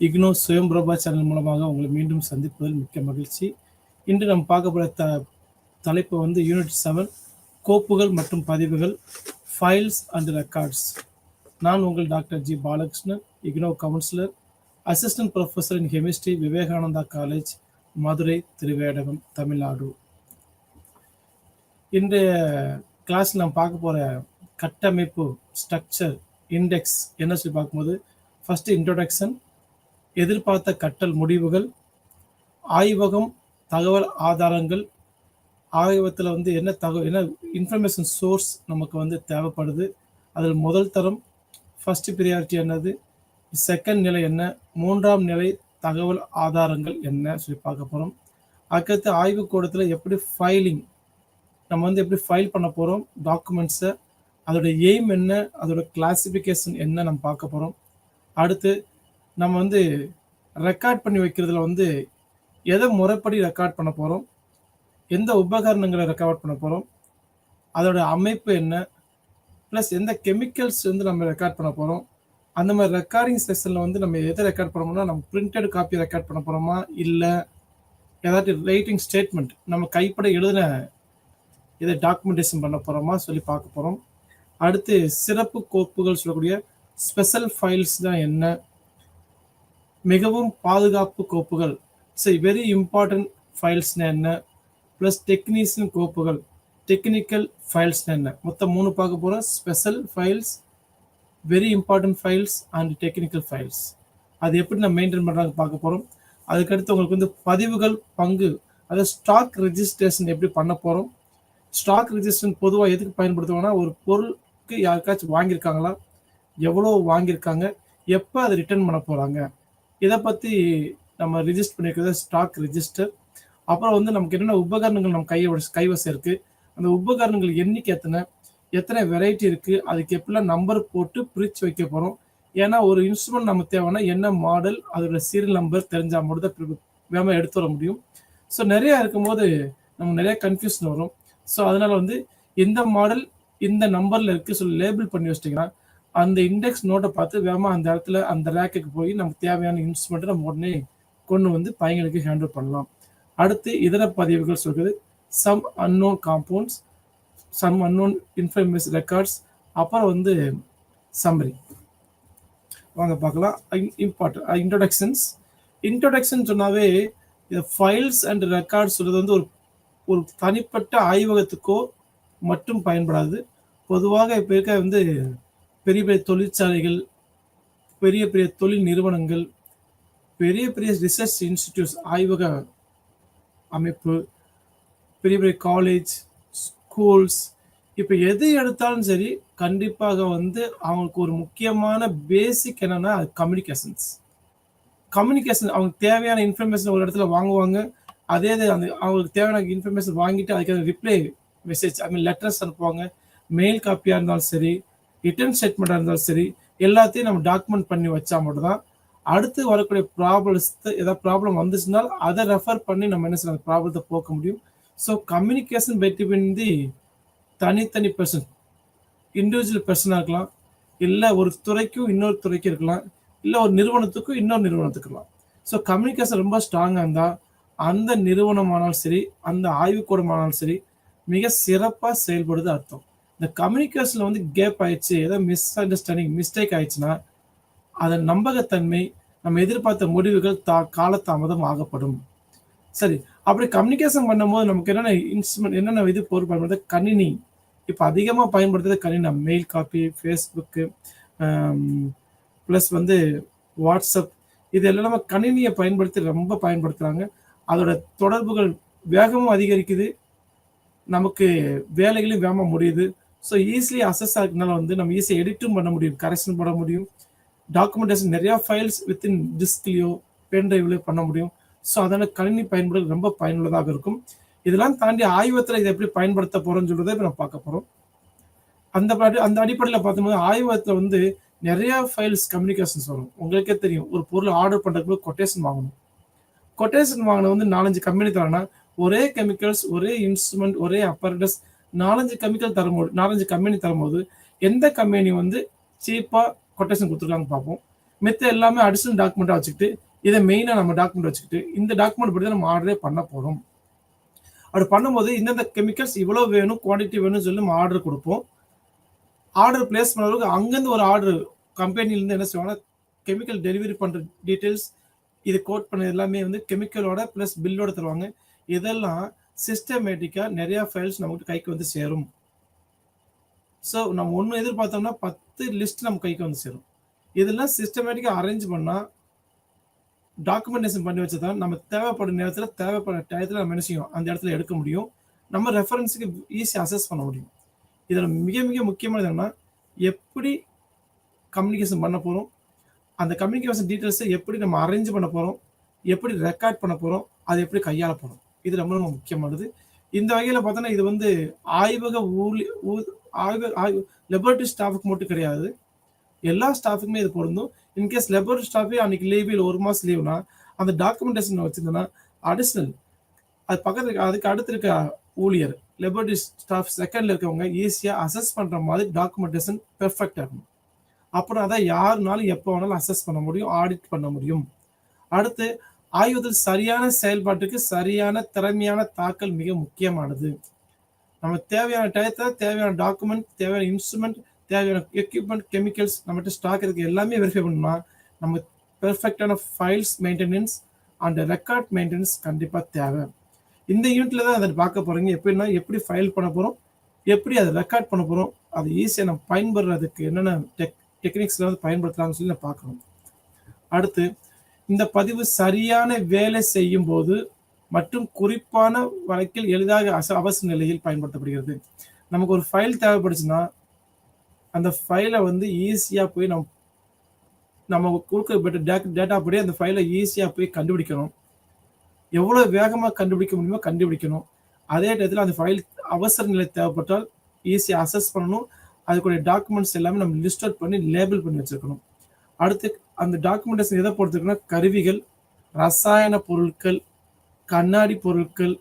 IGNOU சுயம்பிரபா channel மூலமாக உங்களை மீண்டும் சந்திப்பதில் மிக்க மகிழ்ச்சி. இன்று நாம் பார்க்க போகிற தலைப்பு வந்து யூனிட் 7 கோப்புகள் மற்றும் பதிவுகள், ஃபைல்ஸ் அண்ட் ரெக்கார்ட்ஸ். நான் உங்கள் doctor G Balakrishnan, IGNOU councillor, assistant professor in chemistry, Vivekananda college, Madurai, Thiruvedagam, Tamil Nadu. இன்றைய கிளாஸ் நாம் பார்க்க போகிற கட்டமைப்பு, ஸ்ட்ரக்சர், இண்டெக்ஸ் என்ன சொல்லி பார்க்கும்போது, ஃபஸ்ட்டு இன்ட்ரோடக்ஷன், எதிர்பார்த்த கற்றல் முடிவுகள், ஆய்வகம், தகவல் ஆதாரங்கள், ஆய்வகத்தில் வந்து என்ன இன்ஃபர்மேஷன் சோர்ஸ் நமக்கு வந்து தேவைப்படுது, அதில் முதல் தரம் ஃபஸ்ட் ப்ரியாரிட்டி என்னது, செகண்ட் நிலை என்ன, மூன்றாம் நிலை தகவல் ஆதாரங்கள் என்ன சொல்லி பார்க்க போகிறோம். அதுக்கடுத்து ஆய்வுக்கூடத்தில் எப்படி ஃபைலிங், நம்ம வந்து எப்படி ஃபைல் பண்ண போகிறோம் டாக்குமெண்ட்ஸை, அதோட எய்ம் என்ன, அதோட கிளாசிஃபிகேஷன் என்ன நம்ம பார்க்க போகிறோம். அடுத்து நம்ம வந்து ரெக்கார்ட் பண்ணி வைக்கிறதுல வந்து எதை முறைப்படி ரெக்கார்ட் பண்ண போகிறோம், எந்த உபகரணங்களை ரெக்கார்ட் பண்ண போகிறோம், அதோட அமைப்பு என்ன, ப்ளஸ் எந்த கெமிக்கல்ஸ் வந்து நம்ம ரெக்கார்ட் பண்ண போகிறோம். அந்த மாதிரி ரெக்கார்டிங் செஷனில் வந்து நம்ம எதை ரெக்கார்ட் பண்ணோம்னா, நம்ம பிரிண்டட் காப்பி ரெக்கார்ட் பண்ண போகிறோமா, இல்லை ஏதாச்சும் ரைட்டிங் ஸ்டேட்மெண்ட் நம்ம கைப்பட எழுதின இதை டாக்குமெண்டேஷன் பண்ண போகிறோமா சொல்லி பார்க்க போகிறோம். அடுத்து சிறப்பு கோப்புகள் சொல்லக்கூடிய ஸ்பெஷல் ஃபைல்ஸ் தான் என்ன, மிகவும் பாதுகாப்பு கோப்புகள், வெரி இம்பார்ட்டன்ட் ஃபைல்ஸ்னா என்ன, ப்ளஸ் டெக்னீஷியன் கோப்புகள், டெக்னிக்கல் ஃபைல்ஸ்னா என்ன, மொத்தம் 3 பார்க்க போகிறோம். Special files, very important files and technical files. அது எப்படி நம்ம மெயின்டைன் பண்ணுறாங்க பார்க்க போகிறோம். அதுக்கடுத்து உங்களுக்கு வந்து பதிவுகள், பங்கு, அதாவது ஸ்டாக் ரெஜிஸ்ட்ரேஷன் எப்படி பண்ண போகிறோம். ஸ்டாக் ரெஜிஸ்ட்ரேஷன் பொதுவாக எதுக்கு பயன்படுத்துவோம்னா, ஒரு பொருளுக்கு யாருக்காச்சும் வாங்கியிருக்காங்களா, எவ்வளோ வாங்கியிருக்காங்க, எப்போ அதை ரிட்டர்ன் பண்ண போகிறாங்க, இதை பற்றி நம்ம ரிஜிஸ்டர் பண்ணியிருக்கிறது ஸ்டாக் ரெஜிஸ்டர். அப்புறம் வந்து நமக்கு என்னென்ன உபகரணங்கள் நம்ம கைவசம் இருக்குது, அந்த உபகரணங்கள் எண்ணிக்கை எத்தனை வெரைட்டி இருக்குது, அதுக்கு எப்படிலாம் நம்பர் போட்டு பிரித்து வைக்க போகிறோம். ஏன்னா ஒரு இன்ஸ்ட்ருமெண்ட் நம்ம தேவைன்னா என்ன மாடல், அதோட சீரியல் நம்பர் தெரிஞ்சால் மட்டும் தான் வேகமாக எடுத்து வர முடியும். ஸோ நிறையா இருக்கும்போது நமக்கு நிறைய கன்ஃபியூஷன் வரும். ஸோ அதனால் வந்து இந்த மாடல் இந்த நம்பரில் இருக்குது சொல்லி லேபிள் பண்ணி வச்சிட்டிங்கன்னா அந்த இண்டெக்ஸ் நோட்டை பார்த்து வேகமாக அந்த இடத்துல அந்த ரேக்குக்கு போய் நமக்கு தேவையான இன்ஸ்ட்ருமெண்ட்டை நம்ம உடனே கொண்டு வந்து பையங்களுக்கு ஹேண்டில் பண்ணலாம். அடுத்து இதர பதிவுகள் சொல்கிறது some unknown compounds, some unknown information records, அப்புறம் வந்து சம்மரி. வாங்க பார்க்கலாம். இன்ட்ரோடக்ஷன்ஸ். இன்ட்ரோடக்ஷன் சொன்னாவே இந்த ஃபைல்ஸ் அண்ட் ரெக்கார்ட்ஸ் சொல்கிறது வந்து ஒரு தனிப்பட்ட ஆய்வகத்துக்கோ மட்டும் பயன்படாது. பொதுவாக இப்போ இருக்க வந்து பெரிய பெரிய தொழிற்சாலைகள், பெரிய பெரிய தொழில் நிறுவனங்கள், பெரிய பெரிய ரிசர்ச் இன்ஸ்டிடியூட்ஸ், ஆய்வக அமைப்பு, பெரிய பெரிய காலேஜ், ஸ்கூல்ஸ், இப்போ எது எடுத்தாலும் சரி கண்டிப்பாக வந்து அவங்களுக்கு ஒரு முக்கியமான பேசிக் என்னன்னா கம்யூனிகேஷன்ஸ். அவங்களுக்கு தேவையான இன்ஃபர்மேஷன் ஒரு இடத்துல வாங்குவாங்க. அதே அந்த அவங்களுக்கு தேவையான இன்ஃபர்மேஷன் வாங்கிட்டு அதுக்கான ரிப்ளை மெசேஜ், லெட்டர்ஸ் அனுப்புவாங்க. மெயில் காப்பியாக இருந்தாலும் சரி, ரிட்டர்ன் ஸ்டேட்மெண்ட்டாக இருந்தாலும் சரி, எல்லாத்தையும் நம்ம டாக்குமெண்ட் பண்ணி வச்சா மட்டும் தான் அடுத்து வரக்கூடிய ப்ராப்ளம்ஸ், ஏதாவது ப்ராப்ளம் வந்துச்சுனால் அதை ரெஃபர் பண்ணி நம்ம என்ன செய்யலாம், ப்ராப்ளத்தை போக்க முடியும். ஸோ கம்யூனிகேஷன் பிட்வீன் தி தனித்தனி பர்சன், இண்டிவிஜுவல் பர்சனாக இருக்கலாம், இல்லை ஒரு துறைக்கும் இன்னொரு துறைக்கும் இருக்கலாம், இல்லை ஒரு நிறுவனத்துக்கும் இன்னொரு நிறுவனத்துக்கு இருக்கலாம். ஸோ கம்யூனிகேஷன் ரொம்ப ஸ்ட்ராங்காக இருந்தால் அந்த நிறுவனமானாலும் சரி, அந்த ஆய்வுக்கூடமானாலும் சரி மிக சிறப்பாக செயல்படுது அர்த்தம். இந்த கம்யூனிகேஷனில் வந்து கேப் ஆயிடுச்சு, ஏதோ மிஸ் அண்டர்ஸ்டாண்டிங், மிஸ்டேக் ஆயிடுச்சுன்னா அதன் நம்பகத்தன்மை, நம்ம எதிர்பார்த்த முடிவுகள் காலதாமதம் ஆகப்படும். சரி, அப்படி கம்யூனிகேஷன் பண்ணும்போது நமக்கு என்னென்ன இன்ஸ்ட்ருமெண்ட், என்னென்ன இது பொருள் பயன்படுத்த, கணினி இப்போ அதிகமாக பயன்படுத்துறது கணினி. மெயில் காப்பி, ஃபேஸ்புக்கு, ப்ளஸ் வந்து வாட்ஸ்அப், இது எல்லாம் நம்ம கணினியை பயன்படுத்தி ரொம்ப பயன்படுத்துகிறாங்க. அதோட தொடர்புகள் வேகமும் அதிகரிக்குது, நமக்கு வேலைகளையும் வேகமாக முடியுது. ஸோ ஈஸிலி அசஸ் ஆகிறதுனால வந்து நம்ம ஈஸியாக எடிட்டும் பண்ண முடியும், கரெக்ஷன் பண்ண முடியும், டாக்குமெண்டேஷன் நிறையா ஃபைல்ஸ் வித்தின் டிஸ்க்லேயோ பென்ட்ரைவ்லையோ பண்ண முடியும். ஸோ அதனால் கணினி பயன்படுறது ரொம்ப பயனுள்ளதாக இருக்கும். இதெல்லாம் தாண்டி ஆய்வகத்தில் இதை எப்படி பயன்படுத்த போகிறோம்னு சொல்கிறத இப்போ நம்ம பார்க்க போகிறோம். அந்த அடிப்படையில் பார்த்தோம்னா ஆய்வகத்தில் வந்து நிறையா ஃபைல்ஸ் கம்யூனிகேஷன்ஸ் வரும். உங்களுக்கே தெரியும், ஒரு பொருள் ஆர்டர் பண்ணுறதுக்கு கொட்டேஷன் வாங்கணும். கொட்டேஷன் வாங்கின வந்து 4-5 கம்பெனி தரேன்னா ஒரே கெமிக்கல்ஸ், ஒரே இன்ஸ்ட்ருமெண்ட், ஒரே அப்பரேட்டஸ் 4-5 கம்பெனி தரும்போது எந்த கம்பெனி வந்து சீப்பாக கொட்டேஷன் கொடுத்துருக்காங்க பார்ப்போம். மித்த எல்லாமே அடிஷனல் டாக்குமெண்ட்டாக வச்சுக்கிட்டு இதை மெயினாக நம்ம டாக்குமெண்ட் வச்சுக்கிட்டு இந்த டாக்குமெண்ட் படி தான் நம்ம ஆர்டரே பண்ண போகிறோம். அப்படி பண்ணும்போது இந்தந்த கெமிக்கல்ஸ் இவ்வளோ வேணும், குவான்டிட்டி வேணும்னு சொல்லி நம்ம ஆர்டர் கொடுப்போம். ஆர்டர் பிளேஸ் பண்ணுறதுக்கு அங்கேருந்து ஒரு ஆர்டர் கம்பெனிலேருந்து என்ன செய்வாங்கன்னா கெமிக்கல் டெலிவரி பண்ணுற டீட்டெயில்ஸ் இது கோட் பண்ண எல்லாமே வந்து கெமிக்கலோட ப்ளஸ் பில்லோட தருவாங்க. இதெல்லாம் சிஸ்டமேட்டிக்காக நிறையா ஃபைல்ஸ் நமக்கு கைக்கு வந்து சேரும். ஸோ நம்ம ஒன்று எதிர்பார்த்தோம்னா 10 லிஸ்ட் நம்ம கைக்கு வந்து சேரும். இதெல்லாம் சிஸ்டமேட்டிக்காக அரேஞ்ச் பண்ணால் டாக்குமெண்டேஷன் பண்ணி வச்சு தான் நம்ம தேவைப்படும் நேரத்தில் தேவைப்படுற டயத்தில் நம்ம என்ன செய்யும் அந்த இடத்துல எடுக்க முடியும். நம்ம ரெஃபரன்ஸுக்கு ஈஸியாக அசஸ் பண்ண முடியும். இதில் மிக மிக முக்கியமானது என்னன்னா எப்படி கம்யூனிகேஷன் பண்ண போகிறோம், அந்த கம்யூனிகேஷன் டீட்டெயில்ஸை எப்படி நம்ம அரேஞ்ச் பண்ண போகிறோம், எப்படி ரெக்கார்ட் பண்ண போகிறோம், அதை எப்படி கையாள போகிறோம், இது ரொம்ப ரொம்ப முக்கியமானது. இந்த வகையில் பார்த்தோன்னா இது வந்து ஆய்வக லெபரட்டரி ஸ்டாஃபுக்கு மட்டும் கிடையாது, எல்லா ஸ்டாஃபுக்குமே இது பொருந்தும். இன்கேஸ் லெபரட்டரி ஸ்டாஃபே அன்னைக்கு லீவ் இல்லை 1 மாதம் லீவ்னா அந்த டாக்குமெண்டேஷன் வச்சுருந்தோன்னா அடிஷ்னல் அது பக்கத்துக்கு அதுக்கு அடுத்து இருக்க ஊழியர் லெபரட்டரி ஸ்டாஃப் செகண்டில் இருக்கவங்க ஈஸியாக அசஸ் பண்ணுற மாதிரி டாக்குமெண்டேஷன் பெர்ஃபெக்டாக இருக்கணும். அப்புறம் அதை யாருனாலும் எப்போ வேணாலும் அசஸ் பண்ண முடியும், ஆடிட் பண்ண முடியும். அடுத்து ஆய்வகத்தில் சரியான செயல்பாட்டுக்கு சரியான திறமையான தாக்கல் மிக முக்கியமானது. நம்ம தேவையான டயத்தில் தேவையான டாக்குமெண்ட், தேவையான இன்ஸ்ட்ருமெண்ட், தேவையான எக்யூப்மெண்ட், கெமிக்கல்ஸ் நம்மகிட்ட ஸ்டாக் இருக்குது எல்லாமே வெரிஃபை பண்ணணும்னா நம்ம பெர்ஃபெக்டான files maintenance and record maintenance கண்டிப்பாக தேவை. இந்த யூனிட்ல தான் அதை பார்க்க போகிறீங்க. எப்படின்னா எப்படி ஃபைல் பண்ண போகிறோம், எப்படி அதை ரெக்கார்ட் பண்ண போகிறோம், அது ஈஸியாக நம்ம பயன்படுறதுக்கு என்னென்ன டெக்னிக்ஸ்ல வந்து பயன்படுத்தலாம்னு சொல்லி நான் பார்க்கணும். அடுத்து இந்த பதிவு சரியான வேலை செய்யும் போது மற்றும் குறிப்பான வழக்கில் எளிதாக அவசர நிலையில் பயன்படுத்தப்படுகிறது. நமக்கு ஒரு ஃபைல் தேவைப்படுச்சுன்னா அந்த ஃபைலை வந்து ஈஸியாக போய் நம்ம கொடுக்க டேட்டா படி அந்த ஃபைலை ஈஸியாக போய் கண்டுபிடிக்கணும். எவ்வளோ வேகமாக கண்டுபிடிக்க முடியுமோ கண்டுபிடிக்கணும். அதே டயத்தில் அந்த ஃபைல் அவசர நிலை தேவைப்பட்டால் ஈஸியாக அசஸ் பண்ணணும். அதுக்குடைய டாக்குமெண்ட்ஸ் எல்லாமே நம்ம லிஸ்ட் அவுட் பண்ணி லேபிள் பண்ணி வச்சுருக்கணும். அடுத்து அந்த டாக்குமெண்டேஷன் எதை பொறுத்துக்குன்னா கருவிகள், ரசாயன பொருட்கள், கண்ணாடி பொருட்கள்,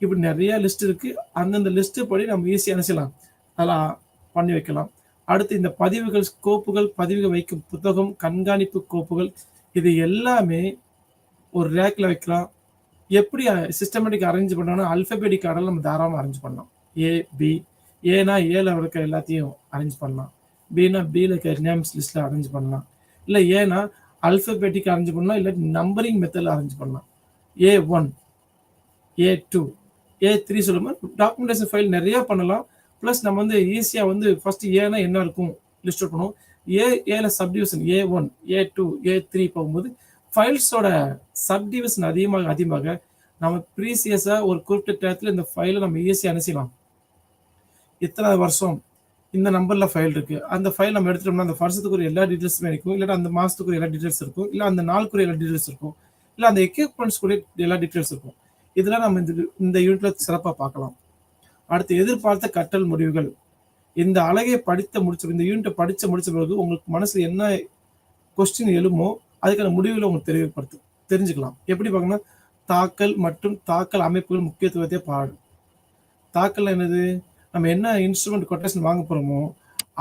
இப்படி நிறைய லிஸ்ட் இருக்குது. அந்தந்த லிஸ்ட்டு படி நம்ம ஈஸியாக என்ன செய்யலாம், அதெல்லாம் பண்ணி வைக்கலாம். அடுத்து இந்த பதிவுகள், கோப்புகள், பதிவுகள் வைக்கும் புத்தகம், கண்காணிப்பு கோப்புகள், இது எல்லாமே ஒரு ரேக்கில் வைக்கலாம். எப்படி சிஸ்டமேட்டிக் அரேஞ்ச் பண்ணோன்னா அல்ஃபபெட்டிக் ஆர்டரில் நம்ம தாராளமாக அரேஞ்ச் பண்ணலாம். ஏ, பி, ஏனா ஏல இருக்க எல்லாத்தையும் அரேஞ்ச் பண்ணலாம், பினா பியில் இருக்க நேம்ஸ் லிஸ்ட்டில் அரேஞ்ச் பண்ணலாம், இல்லை ஏனா அல்ஃபபெட்டிக் அரேஞ்ச் பண்ணலாம், இல்லாட்டி நம்பரிங் மெத்தடில் அரேஞ்ச் பண்ணலாம். A1, A2, A3 சொல்லும்போது டாக்குமெண்டேஷன் ஃபைல் நிறையா பண்ணலாம். ப்ளஸ் நம்ம வந்து ஈஸியாக வந்து ஃபஸ்ட்டு ஏனா என்ன இருக்கும் லிஸ்ட் அவுட் பண்ணுவோம். ஏல சப்டிவிஷன் A1, A2, A3 போகும்போது ஃபைல்ஸோட சப்டிவிஷன் அதிகமாக நம்ம ப்ரீசியஸாக ஒரு குறிப்பிட்ட டயத்தில் இந்த ஃபைலை நம்ம ஈஸியாக அனுப்பிச்சிடலாம். இத்தனை வருஷம் இந்த நம்பரில் ஃபைல் இருக்குது, அந்த ஃபைல் நம்ம எடுத்துட்டோம்னா அந்த வருஷத்துக்குரிய எல்லா டீட்டெயில்ஸுமே இருக்கும், இல்லாட்டி அந்த மாதத்துக்குரிய எல்லா டீட்டெயில்ஸ் இருக்கும், இல்லை அந்த நாளுக்குரிய எல்லா டீட்டெயில்ஸ் இருக்கும், இல்லை அந்த எக்யூப்மெண்ட்ஸ்க்குரிய எல்லா டீட்டெயில்ஸ் இருக்கும். இதெல்லாம் நம்ம இந்த யூனிட்ல சிறப்பாக பார்க்கலாம். அடுத்து எதிர்பார்த்த கற்றல் முடிவுகள். இந்த அழகை இந்த யூனிட்டை படித்து முடித்த பிறகு உங்களுக்கு மனசில் என்ன கொஸ்டின் எழுமோ அதுக்கான முடிவுகளை உங்களுக்கு தெரிஞ்சுக்கலாம். எப்படி பார்க்கணும்னா தாக்கல் மற்றும் தாக்கல் அமைப்புகள் முக்கியத்துவத்தை பாடு. தாக்கல் என்னது, நம்ம என்ன இன்ஸ்ட்ருமெண்ட் கொட்டேஷன் வாங்க போகிறோமோ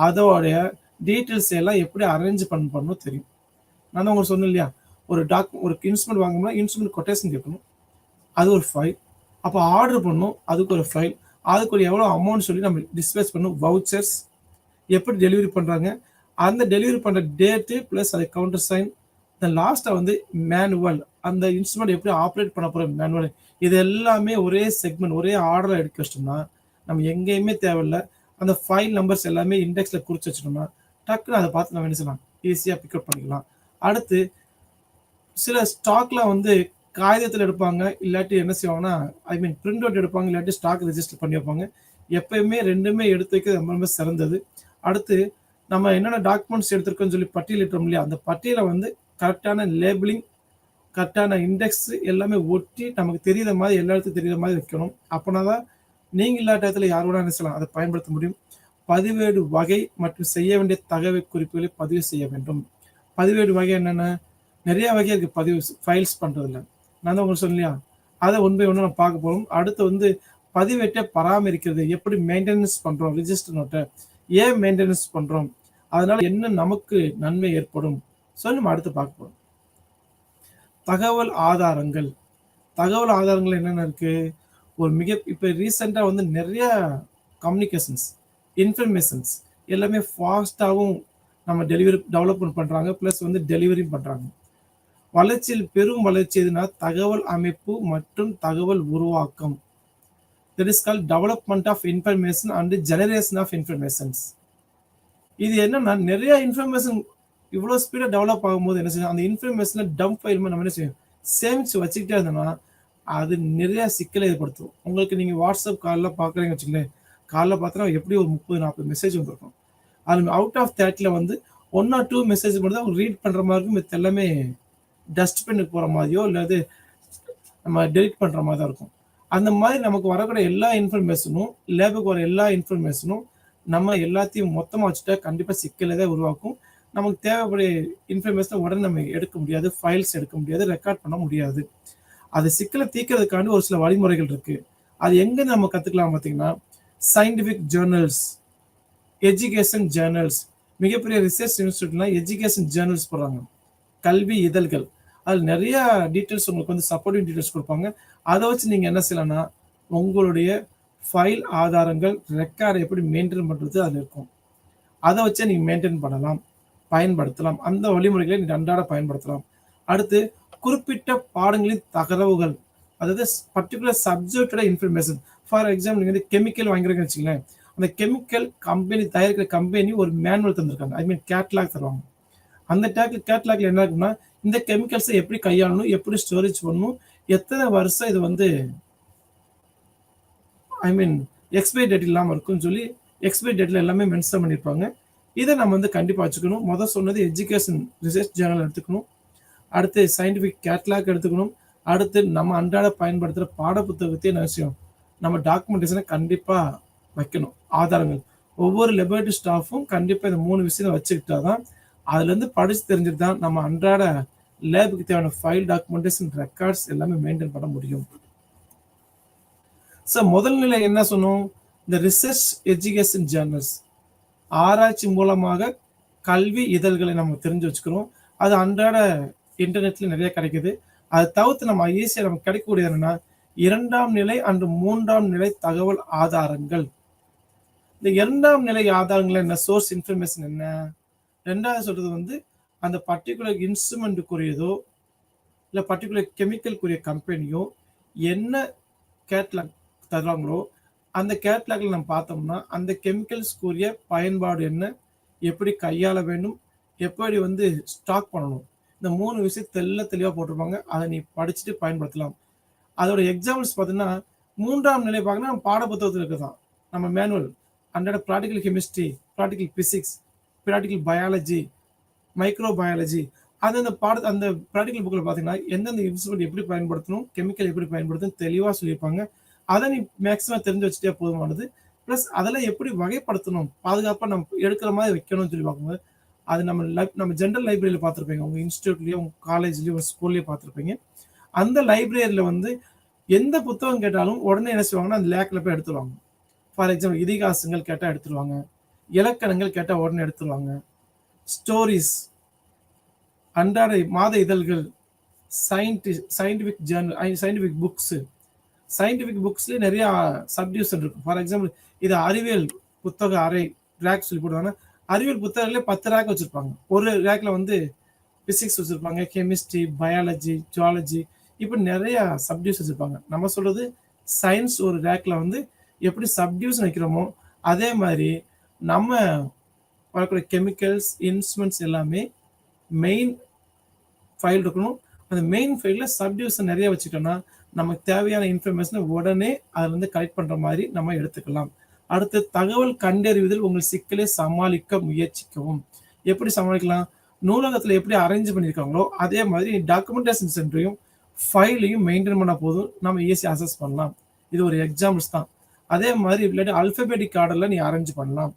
அதோடைய டீட்டெயில்ஸ் எல்லாம் எப்படி அரேஞ்ச் பண்ணணும் தெரியும். நான் தான் உங்களுக்கு சொன்னேன் இல்லையா, ஒரு இன்ஸ்ட்ருமெண்ட் வாங்கணும்னா இன்ஸ்ட்ருமெண்ட் கொட்டேஷன் கேட்கணும், அது ஒரு ஃபைல். அப்போ ஆர்டர் பண்ணணும், அதுக்கு ஒரு ஃபைல். அதுக்கு ஒரு எவ்வளோ அமௌண்ட் சொல்லி நம்ம டிஸ்பேஸ் பண்ணணும். வவுச்சர்ஸ் எப்படி டெலிவரி பண்ணுறாங்க, அந்த டெலிவரி பண்ணுற டேட்டு ப்ளஸ் அது கவுண்டர் சைன். இந்த லாஸ்ட்டாக வந்து மேனுவல், அந்த இன்ஸ்ட்ருமெண்ட் எப்படி ஆப்ரேட் பண்ண போகிற மேனுவல். இது எல்லாமே ஒரே செக்மெண்ட் ஒரே ஆர்டரில் எடுக்க வச்சிட்டோம்னா நம்ம எங்கேயுமே தேவையில்லை. அந்த ஃபைல் நம்பர்ஸ் எல்லாமே இண்டெக்ஸில் குறித்து வச்சிட்டோம்னா டக்குன்னு அதை பார்த்து நம்ம என்ன செய்யலாம், ஈஸியாக பிக்கப் பண்ணிக்கலாம். அடுத்து சில ஸ்டாக்லாம் வந்து காகிதத்தில் எடுப்பாங்க, இல்லாட்டி என்ன செய்வாங்கன்னா பிரிண்ட் அவுட் எடுப்பாங்க, இல்லாட்டி ஸ்டாக் ரெஜிஸ்டர் பண்ணி வைப்பாங்க. எப்பயுமே ரெண்டுமே எடுத்து வைக்கிறது ரொம்ப ரொம்ப சிறந்தது. அடுத்து நம்ம என்னென்ன டாக்குமெண்ட்ஸ் எடுத்திருக்கோன்னு சொல்லி பட்டியலிட்டோம் இல்லையா, அந்த பட்டியலை வந்து கரெக்டான லேபிளிங், கரெக்டான இண்டெக்ஸ் எல்லாமே ஒட்டி நமக்கு தெரியுற மாதிரி எல்லா இடத்துக்கும் தெரியுற மாதிரி வைக்கணும். அப்படின்னா தான் நீங்கள் இல்லாத இடத்துல யாரோட என்ன செய்யலாம், அதை பயன்படுத்த முடியும். பதிவேடு வகை மற்றும் செய்ய வேண்டிய தகவல் குறிப்புகளை பதிவு செய்ய வேண்டும். பதிவேடு வகை என்னென்ன, நிறைய வகை இருக்குது பதிவு ஃபைல்ஸ் பண்ணுறதுல. நான் தான் உங்களுக்கு சொல்லலையா, அதை ஒன் பை ஒன்று நம்ம பார்க்க போகிறோம். அடுத்து வந்து பதிவேட்டை பராமரிக்கிறது, எப்படி மெயின்டெனன்ஸ் பண்ணுறோம், ரிஜிஸ்டர் நோட்டை ஏன் மெயின்டெனன்ஸ் பண்ணுறோம், அதனால் என்ன நமக்கு நன்மை ஏற்படும், நம்ம அடுத்து பார்க்க போறோம். தகவல் ஆதாரங்கள். தகவல் ஆதாரங்கள் என்னென்ன இருக்கு? இப்ப ரீசெண்டா வந்து நிறைய கம்யூனிகேஷன்ஸ், இன்ஃபர்மேஷன்ஸ் எல்லாமே ஃபாஸ்ட்டாவும் நம்ம டெவலப்மெண்ட் பண்றாங்க. பிளஸ் வந்து டெலிவரியும் பண்றாங்க. வளர்ச்சியில் பெரும் வளர்ச்சி எதுனா தகவல் அமைப்பு மற்றும் தகவல் உருவாக்கம். That is called development of information and generation of informations. இது என்னன்னா நிறைய இன்ஃபர்மேஷன் இவ்வளோ ஸ்பீடாக டெவலப் ஆகும்போது என்ன செய்யும், அந்த இன்ஃபர்மேஷனை டம்ப் ஃபைல் நம்ம என்ன செய்யும், சேமிச்சு வச்சுக்கிட்டே இருந்தோம்னா அது நிறைய சிக்கலை ஏற்படுத்தும். உங்களுக்கு நீங்கள் வாட்ஸ்அப் காலில் பார்க்குறீங்க வச்சுங்களேன், காலைல பார்த்தோன்னா எப்படி ஒரு 30-40 மெசேஜ் வந்துருக்கும். அது அவுட் ஆஃப் தேட்டில் வந்து 1 or 2 மெசேஜ் மட்டும் தான் ரீட் பண்ணுற மாதிரி இருக்கும். இது எல்லாமே டஸ்ட்பின்னுக்கு போகிற மாதிரியோ இல்லை நம்ம டெலிட் பண்ணுற மாதிரி தான் இருக்கும். அந்த மாதிரி நமக்கு வரக்கூடிய எல்லா இன்ஃபர்மேஷனும், லேபுக்கு வர எல்லா இன்ஃபர்மேஷனும் நம்ம எல்லாத்தையும் மொத்தமாக வச்சுட்டா கண்டிப்பாக சிக்கலை தான் உருவாக்கும். நமக்கு தேவைப்படைய இன்ஃபர்மேஷனை உடனே நம்ம எடுக்க முடியாது, ஃபைல்ஸ் எடுக்க முடியாது, ரெக்கார்ட் பண்ண முடியாது. அது சிக்கலை தீர்க்கிறதுக்காண்டி ஒரு சில வழிமுறைகள் இருக்கு. அது எங்க நம்ம கத்துக்கலாம் பார்த்தீங்கன்னா, சயின்டிஃபிக் ஜேர்னல்ஸ், எஜுகேஷன் ஜேர்னல்ஸ், மிகப்பெரிய ரிசர்ச் இன்ஸ்டியூட்லாம் எஜுகேஷன் ஜேர்னல்ஸ் போடுறாங்க, கல்வி இதழ்கள். அதில் நிறைய டீட்டெயில்ஸ் உங்களுக்கு வந்து சப்போர்ட்டிவ் டீட்டெயில்ஸ் கொடுப்பாங்க. அதை வச்சு நீங்கள் என்ன செய்யலாம்னா உங்களுடைய ஃபைல் ஆதாரங்கள் ரெக்கார்டை எப்படி மெயின்டைன் பண்ணுறது அது இருக்கும். அதை வச்சே நீங்கள் மெயின்டைன் பண்ணலாம், பயன்படுத்தலாம். அந்த வழிமுறைகளை நீங்கள் அன்றாட பயன்படுத்தலாம். அடுத்து குறிப்பிட்ட பாடங்களின் தகவல்கள், அதாவது பர்டிகுலர் சப்ஜெக்டோட இன்ஃபர்மேஷன். ஃபார் எக்ஸாம்பிள் நீங்கள் வந்து கெமிக்கல் வாங்கிறீங்கன்னு வச்சுங்களேன், அந்த கெமிக்கல் கம்பெனி தயாரிக்கிற கம்பெனி ஒரு மேனுவல் தந்திருக்காங்க, ஐ மீன் கேட்லாக் தருவாங்க. அந்த கேட்லாக்ல என்ன இருக்குன்னா, இந்த கெமிக்கல்ஸை எப்படி கையாளணும், எப்படி ஸ்டோரேஜ் பண்ணணும், எத்தனை வருஷம் இது வந்து ஐ மீன் எக்ஸ்பைரி டேட் இல்லாமல் இருக்குன்னு சொல்லி எக்ஸ்பைரி டேட்டில் எல்லாமே மென்ஷன் பண்ணியிருப்பாங்க. இதை நம்ம வந்து கண்டிப்பாக வச்சுக்கணும். முதல் சொன்னது எஜுகேஷன் ரிசர்ச் ஜேர்னல் எடுத்துக்கணும், அடுத்து சயின்டிஃபிக் கேட்லாக் எடுத்துக்கணும், அடுத்து நம்ம அன்றாட பயன்படுத்துகிற பாட புத்தகத்தையும் என்ன விஷயம் நம்ம டாக்குமெண்டேஷனை கண்டிப்பாக வைக்கணும். ஆதாரங்கள் ஒவ்வொரு லெபரட்டரி ஸ்டாஃபும் கண்டிப்பாக இந்த 3 விஷயத்தை வச்சுக்கிட்டா தான் அதுலேருந்து படித்து தெரிஞ்சுட்டு தான் நம்ம அன்றாட லேபுக்கு தேவையான ஃபைல், டாக்குமெண்டேஷன், ரெக்கார்ட்ஸ் எல்லாமே மெயின்டைன் பண்ண முடியும். ஸோ முதல் நிலை என்ன சொன்னோம், இந்த ரிசர்ச் எஜுகேஷன் ஜேர்னல்ஸ், ஆராய்ச்சி மூலமாக கல்வி இதழ்களை நம்ம தெரிஞ்சு வச்சுக்கிறோம். அது அன்றாட இன்டர்நெட்ல நிறைய கிடைக்குது. அதை தவிர்த்து நம்ம ஈஸியாக நமக்கு கிடைக்கக்கூடியது என்னன்னா 2ஆம் நிலை அன்று 3ஆம் நிலை தகவல் ஆதாரங்கள். இந்த 2ஆம் நிலை ஆதாரங்கள் என்ன, சோர்ஸ் இன்ஃபர்மேஷன் என்ன, 2வது சொல்றது வந்து அந்த பர்டிகுலர் இன்ஸ்ட்ருமெண்ட்டுக்குரியதோ இல்லை பர்டிகுலர் கெமிக்கலுக்குரிய கம்பெனியோ என்ன கேட்லாக் தருவாங்களோ அந்த கேட்லாக்ல நம்ம பார்த்தோம்னா அந்த கெமிக்கல்ஸ்க்குரிய பயன்பாடு என்ன, எப்படி கையாள வேண்டும், எப்படி வந்து ஸ்டாக் பண்ணணும், இந்த 3 விஷயத்தை தெளிவாக போட்டிருப்பாங்க. அதை நீ படிச்சுட்டு பயன்படுத்தலாம். அதோட எக்ஸாம்பிள்ஸ் பார்த்தீங்கன்னா 3ஆம் நிலை பார்க்கணும் நம்ம பாட புத்தகத்தில் இருக்குதான், நம்ம மேனுவல் அன்றாட practical chemistry, practical physics, practical biology, micro biology, அந்த ப்ராக்டிக்கல் புக்கில் பார்த்தீங்கன்னா எந்தெந்த இன்ஸ்ட்ருமெண்ட் எப்படி பயன்படுத்தணும், கெமிக்கல் எப்படி பயன்படுத்தணும் தெளிவாக சொல்லியிருப்பாங்க. அதை நீ மேக்ஸிமம் தெரிஞ்சு வச்சுட்டே போதுமானது. ப்ளஸ் அதெல்லாம் எப்படி வகைப்படுத்தணும், பாதுகாப்பாக நம்ம எடுக்கிற மாதிரி வைக்கணும்னு சொல்லி பார்க்கும்போது அது நம்ம ஜென்ரல் லைப்ரரியில் பார்த்துருப்பீங்க, உங்கள் இன்ஸ்டியூட்லேயும் உங்கள் காலேஜ்லேயும் உங்கள் ஸ்கூல்லேயும் பார்த்துருப்பீங்க. அந்த லைப்ரரியில் வந்து எந்த புத்தகம் கேட்டாலும் உடனே என்ன செய்வாங்கன்னா அந்த லேக்கில் போய் எடுத்துருவாங்க. ஃபார் எக்ஸாம்பிள் இதிகாசங்கள் கேட்டால் எடுத்துருவாங்க, இலக்கணங்கள் கேட்டால் உடனே எடுத்துருவாங்க, ஸ்டோரிஸ், அன்றாட மாத இதழ்கள், scientific journal, scientific books, scientific புக்ஸ்லேயே நிறைய சப்டிவிஷன் இருக்கும். ஃபார் எக்ஸாம்பிள் இது அறிவியல் புத்தக அறை ரேக் சொல்லி போடுவாங்கன்னா அறிவியல் புத்தகங்களே 10 ரேக் வச்சுருப்பாங்க. ஒரு ரேக்கில் வந்து பிசிக்ஸ் வச்சுருப்பாங்க, கெமிஸ்ட்ரி, பயாலஜி, ஜுவாலஜி, இப்படி நிறைய சப்டிவிஷன் வச்சுருப்பாங்க. நம்ம சொல்கிறது சயின்ஸ் ஒரு ரேக்கில் வந்து எப்படி சப்டிவிஷன் வைக்கிறோமோ அதே மாதிரி நம்ம வரக்கூடிய கெமிக்கல்ஸ், இன்ஸ்ட்ருமெண்ட்ஸ் எல்லாமே மெயின் ஃபைல் இருக்கணும். அந்த மெயின் ஃபைலில் சப்டிவிஷன் நிறைய வச்சுட்டோம்னா நமக்கு தேவையான இன்ஃபர்மேஷனை உடனே அதில் வந்து கலெக்ட் பண்ணுற மாதிரி நம்ம எடுத்துக்கலாம். அடுத்து தகவல் கண்டறிவதில் உங்கள் சிக்கலை சமாளிக்க முயற்சிக்கவும். எப்படி சமாளிக்கலாம், நூலகத்தில் எப்படி அரேஞ்ச் பண்ணியிருக்காங்களோ அதே மாதிரி டாக்குமெண்டேஷன் சென்டரையும் ஃபைலையும் மெயின்டைன் பண்ணால் போதும், நம்ம ஈஸியாக அசஸ் பண்ணலாம். இது ஒரு எக்ஸாம்பிள்ஸ் தான். அதே மாதிரி இல்லாட்டி அல்ஃபபெட்டிக் ஆர்டரில் நீ அரேஞ்ச் பண்ணலாம்,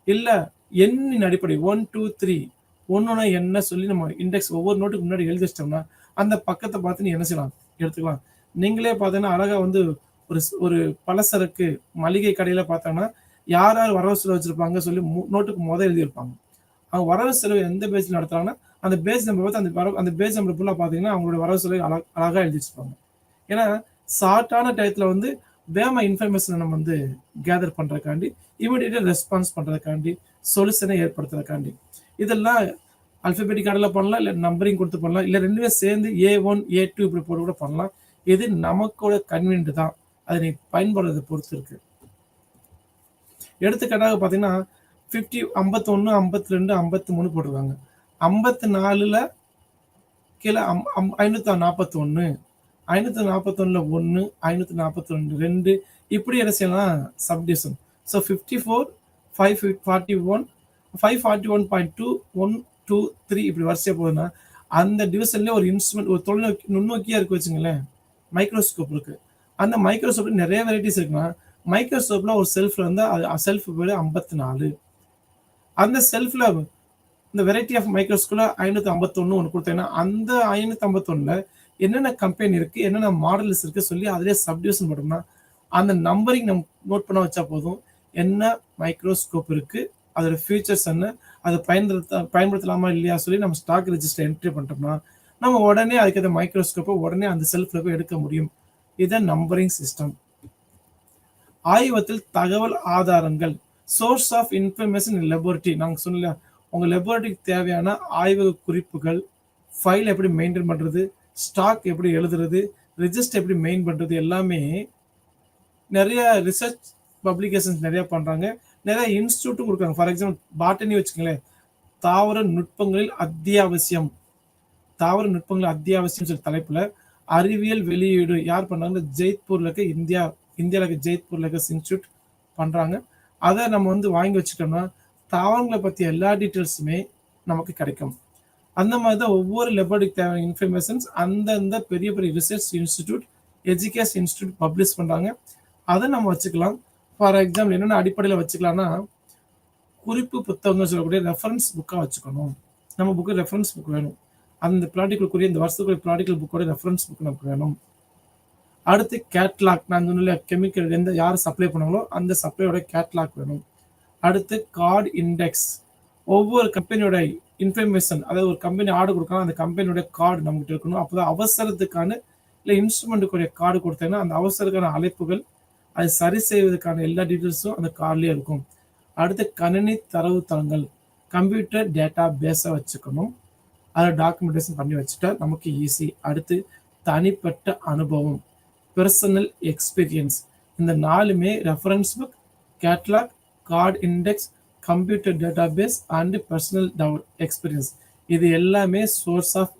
இல்லை எண்ணின் அடிப்படை 1 2 3 ஒன்றுனா என்ன சொல்லி நம்ம இண்டெக்ஸ் ஒவ்வொரு நோட்டுக்கு முன்னாடி எழுதி வச்சிட்டோம்னா அந்த பக்கத்தை பார்த்து நீ என்ன செய்யலாம், எடுத்துக்கலாம். நீங்களே பார்த்தீங்கன்னா அழகாக வந்து ஒரு பலசரக்கு மளிகை கடையில் பார்த்தோன்னா யார் யார் வரவு செலவு வச்சுருப்பாங்க சொல்லி நோட்டுக்கு முதல் எழுதியிருப்பாங்க. அவங்க வரவு செலவு எந்த பேஜில் நடத்துகிறாங்கன்னா அந்த பேஸ் நம்பர் பார்த்து அந்த பேஸ் நம்பர் ஃபுல்லாக பார்த்தீங்கன்னா அவங்களோட வரவு செலவு அழகாக எழுதி வச்சுப்பாங்க. ஏன்னா ஷார்ட்டான டயத்தில் வந்து வேகமாக இன்ஃபர்மேஷனை நம்ம வந்து கேதர் பண்ணுறதுக்காண்டி, இமீடியட்டாக ரெஸ்பான்ஸ் பண்ணுறதுக்காண்டி, சொல்யூஷனை ஏற்படுத்துறதுக்காண்டி. இதெல்லாம் அல்ஃபபெட்டிக் ஆர்டரில் பண்ணலாம், இல்லை நம்பரிங் கொடுத்து பண்ணலாம், இல்லை ரெண்டுமே சேர்ந்து A1 A2 இப்படி போட்டு கூட பண்ணலாம். இது நமக்கோட கன்வீனியன்ட் தான். அதை நீ பயன்படுறதை பொறுத்து இருக்கு. எடுத்துக்காட்டாக பார்த்தீங்கன்னா 51, 52, 53 போட்டிருக்காங்க. 54ல் கீழே 541, 541ல் 1, 542, 2 இப்படி என்ன செய்யலாம் சப்டிவிஷன். ஸோ 54, 541, 541.2, 1, 2, 3 இப்படி வரிசையாக போகுதுன்னா அந்த டிவிஷன்லேயே ஒரு இன்ஸ்ட்ருமெண்ட், ஒரு நுண்ணோக்கியா இருக்கு வச்சுங்களேன், மைக்ரோஸ்கோப் இருக்கு. அந்த மைக்ரோஸ்கோப்ல நிறைய வெரைட்டிஸ் இருக்குன்னா மைக்ரோஸ்கோப்ல ஒரு செல்ஃப்ல வந்து செல்ஃப் பேர் 54. அந்த செல்ஃப்ல இந்த வெரைட்டி ஆஃப் மைக்ரோஸ்கோப்ல 551 ஒன்று கொடுத்தீங்கன்னா அந்த 551ல என்னென்ன கம்பெனி இருக்கு, என்னென்ன மாடல்ஸ் இருக்கு சொல்லி அதிலே சப்டிவிஷன் பண்ணோம்னா அந்த நம்பரிங் நம்ம நோட் பண்ண வச்சா போதும். என்ன மைக்ரோஸ்கோப் இருக்கு, அதோட ஃபியூச்சர்ஸ் என்ன, அதை பயன்படுத்தலாமா இல்லையா சொல்லி நம்ம ஸ்டாக் ரெஜிஸ்டர் என்ட்ரி பண்ணிட்டோம்னா நம்ம உடனே அதுக்கு மைக்ரோஸ்கோப்பை உடனே அந்த செல்ஃப்ல போய் எடுக்க முடியும். இதுதான் நம்பரிங் சிஸ்டம். ஆய்வகத்தில் தகவல் ஆதாரங்கள், source of information in laboratory. நாங்கள் சொன்னல உங்க லெபோரட்டரிக்கு தேவையான ஆய்வக குறிப்புகள், ஃபைல் எப்படி மெயின்டைன் பண்றது, ஸ்டாக் எப்படி எழுதுறது, ரெஜிஸ்டர் எப்படி மெயின் பண்றது, எல்லாமே நிறைய ரிசர்ச் பப்ளிகேஷன்ஸ் நிறைய பண்றாங்க. நிறைய இன்ஸ்டியூட்டும் கொடுக்குறாங்க. ஃபார் எக்ஸாம்பிள் பாட்டனி வச்சுக்கங்களேன், தாவர நுட்பங்களில் அத்தியாவசியம், தாவர நுட்பங்கள் அத்தியாவசியம் சொல்லி தலைப்புல அறிவியல் வெளியீடு யார் பண்றாங்க, ஜெய்ப்பூர்ல இருக்க இந்தியாவில் இருக்க ஜெய்ப்பூர்ல இருக்க இன்ஸ்டியூட் பண்றாங்க. அதை நம்ம வந்து வாங்கி வச்சுட்டோம்னா தாவரங்களை பத்தி எல்லா டீட்டெயில்ஸுமே நமக்கு கிடைக்கும். அந்த மாதிரி தான் ஒவ்வொரு லெபோரட்டரிக்கு தேவையான இன்ஃபர்மேஷன்ஸ் அந்தந்த பெரிய பெரிய research institute, education institute publish பண்றாங்க. அதை நம்ம வச்சுக்கலாம். ஃபார் எக்ஸாம்பிள் என்னென்ன அடிப்படையில் வச்சுக்கலாம்னா, குறிப்பு புத்தகங்கள் சொல்லக்கூடிய ரெஃபரன்ஸ் புக்காக வச்சுக்கணும். நம்ம புக்கு ரெஃபரன்ஸ் புக் வேணும். அந்த ப்ராக்டிக்கலுக்குரிய இந்த வருஷத்துக்குரிய ப்ராக்டிக்கல் புக்கோட ரெஃபரன்ஸ் புக் நமக்கு வேணும். அடுத்து கேட்லாக், நான் சொன்ன கெமிக்கல் எந்த யார் சப்ளை பண்ணாங்களோ அந்த சப்ளையோட கேட்லாக் வேணும். அடுத்து கார்டு இண்டெக்ஸ், ஒவ்வொரு கம்பெனியோட இன்ஃபர்மேஷன், அதாவது ஒரு கம்பெனி ஆர்டர் கொடுக்கலாம், அந்த கம்பெனியோட கார்டு நம்மகிட்ட இருக்கணும். அப்போதான் அவசரத்துக்கான இல்லை இன்ஸ்ட்ருமெண்ட்டுக்குரிய கார்டு கொடுத்தீங்கன்னா அந்த அவசரத்துக்கான அழைப்புகள், அது சரி செய்வதற்கான எல்லா டீட்டெயில்ஸும் அந்த கார்ட்லேயே இருக்கும். அடுத்து கணினி தரவுத்தளங்கள், கம்ப்யூட்டர் டேட்டா பேஸை வச்சுக்கணும். அதை டாக்குமெண்டேஷன் பண்ணி வச்சுட்டா நமக்கு ஈஸி. அடுத்து தனிப்பட்ட அனுபவம், பர்சனல் எக்ஸ்பீரியன்ஸ், இந்த 4மே reference book, catalogue, card index, computer database and personal experience, இது எல்லாமே source of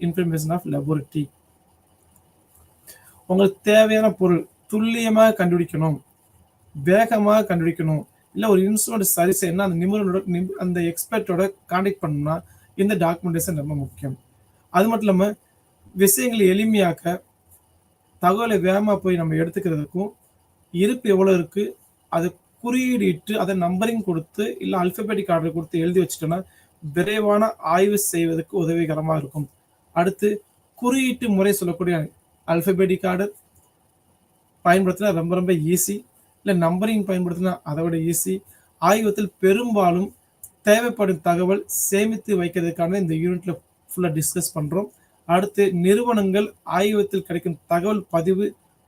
information of laboratory. உங்களுக்கு தேவையான பொருள் துல்லியமாக கண்டுபிடிக்கணும், வேகமாக கண்டுபிடிக்கணும், இல்லை ஒரு இன்ஸ்ட்ருமெண்ட் சரி செய்யணும், அந்த நிபுணரோட அந்த எக்ஸ்பர்ட்டோட கான்டாக்ட் பண்ணணும்னா இந்த டாக்குமெண்டேஷன் ரொம்ப முக்கியம். அது மட்டும் இல்லாமல் விஷயங்களை எளிமையாக்க, தகவலை வேகமாக போய் நம்ம எடுத்துக்கிறதுக்கும், இருப்பு எவ்வளோ இருக்குது அதை குறியீடிட்டு அதை நம்பரிங் கொடுத்து இல்லை அல்பபெட்டிக் ஆர்டர் கொடுத்து எழுதி வச்சுட்டோன்னா விரைவான ஆய்வு செய்வதற்கு உதவிகரமாக இருக்கும். அடுத்து குறியீட்டு முறை சொல்லக்கூடிய அல்பபெட்டிக் ஆர்டர் பயன்படுத்தினா ரொம்ப ரொம்ப ஈஸி, இல்லை நம்பரிங் பயன்படுத்தினா அதை விட ஈஸி. ஆய்வகத்தில் பெரும்பாலும் தேவைப்படும் தகவல் சேமித்து வைக்கிறதுக்கான இந்த யூனிட்ல ஃபுல்லாக டிஸ்கஸ் பண்ணுறோம். அடுத்து நிறுவனங்கள் ஆய்வகத்தில் கிடைக்கும் தகவல்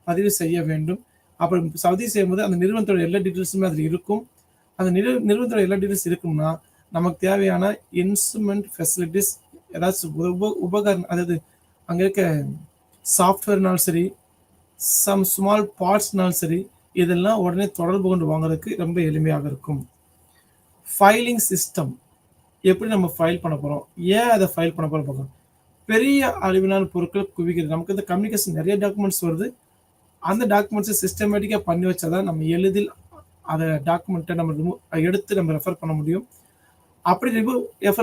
பதிவு செய்ய வேண்டும். அப்புறம் பதிவு செய்யும்போது அந்த நிறுவனத்தோட எல்லா டீட்டெயில்ஸுமே அதில் இருக்கும். அந்த நிறுவனத்தோட எல்லா டீட்டெயில்ஸ் இருக்கும்னா நமக்கு தேவையான இன்ஸ்ட்ருமெண்ட் ஃபெசிலிட்டிஸ், ஏதாச்சும் உபகரணம், அதாவது அங்கே இருக்க சாஃப்ட்வேர்னாலும் சரி, சம் ஸ்மால் பார்ட்ஸ்னாலும் சரி, இதெல்லாம் உடனே தொடர்பு கொண்டு வாங்குறதுக்கு ரொம்ப எளிமையாக இருக்கும். ஃபைலிங் சிஸ்டம், எப்படி நம்ம ஃபைல் பண்ண போகிறோம், ஏன் அதை ஃபைல் பண்ண போகிறோம் பார்க்கணும். பெரிய அளவிலான பொருட்கள் குவிக்கிறது, நமக்கு இந்த கம்யூனிகேஷன் நிறைய டாக்குமெண்ட்ஸ் வருது, அந்த டாக்குமெண்ட்ஸை சிஸ்டமேட்டிக்காக பண்ணி வச்சாதான் நம்ம எளிதில் அதை டாக்குமெண்ட்டை நம்ம எடுத்து நம்ம ரெஃபர் பண்ண முடியும். அப்படி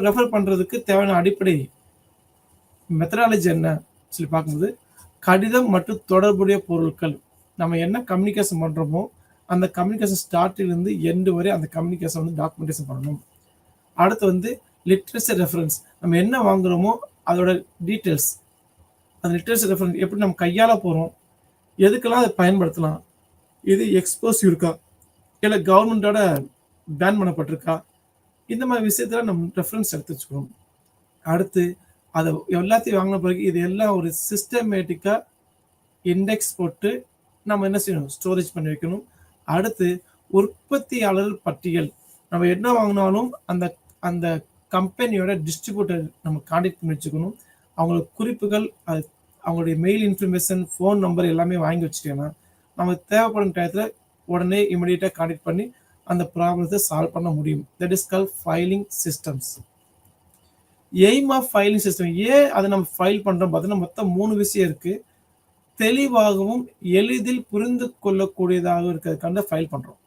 ரெஃபர் பண்ணுறதுக்கு தேவையான அடிப்படை மெத்தடாலஜி என்ன சொல்லி பார்க்கும்போது, கடிதம் மற்றும் தொடர்புடைய பொருட்கள், நம்ம என்ன கம்யூனிகேஷன் பண்ணுறோமோ அந்த கம்யூனிகேஷன் ஸ்டார்டிலிருந்து எண்டு வரை அந்த கம்யூனிகேஷன் வந்து டாக்குமெண்டேஷன் பண்ணணும். அடுத்து வந்து லிட்ரேச்சர் ரெஃபரன்ஸ், நம்ம என்ன வாங்குகிறோமோ அதோட டீட்டெயில்ஸ், அந்த லிட்ரேச்சர் ரெஃபரன்ஸ் எப்படி நம்ம கையால் போகிறோம், எதுக்கெல்லாம் அதை பயன்படுத்தலாம், இது எக்ஸ்போசிவ் இருக்கா இல்லை கவர்மெண்ட்டோட பேன் பண்ணப்பட்டிருக்கா, இந்த மாதிரி விஷயத்தில் நம்ம ரெஃபரன்ஸ் எடுத்து வச்சுக்கணும். அடுத்து அதை எல்லாத்தையும் வாங்கின பிறகு இது எல்லாம் ஒரு சிஸ்டமேட்டிக்காக இண்டெக்ஸ் போட்டு நம்ம என்ன செய்யணும், ஸ்டோரேஜ் பண்ணி வைக்கணும். அடுத்து உற்பத்தியாளர் பட்டியல், நம்ம என்ன வாங்கினாலும் அந்த அந்த கம்பெனியோட டிஸ்ட்ரிபியூட்டர் நம்ம கான்டாக்ட் பண்ணி வச்சுக்கணும். அவங்களுக்கு குறிப்புகள், அவங்களுடைய மெயில் இன்ஃபர்மேஷன், ஃபோன் நம்பர் எல்லாமே வாங்கி வச்சுட்டேன்னா நமக்கு தேவைப்படும் டயத்தில் உடனே இமிடியேட்டாக கான்டாக்ட் பண்ணி அந்த ப்ராப்ளத்தை சால்வ் பண்ண முடியும். That is call filing systems. Aim of filing system, ஏன் அதை நம்ம ஃபைல் பண்ணுறோம் பார்த்தீங்கன்னா மொத்தம் 3 விஷயம் இருக்குது. தெளிவாகவும் எளிதில் புரிந்து கொள்ளக்கூடியதாக இருக்கிறதுக்காண்ட ஃபைல் பண்ணுறோம்.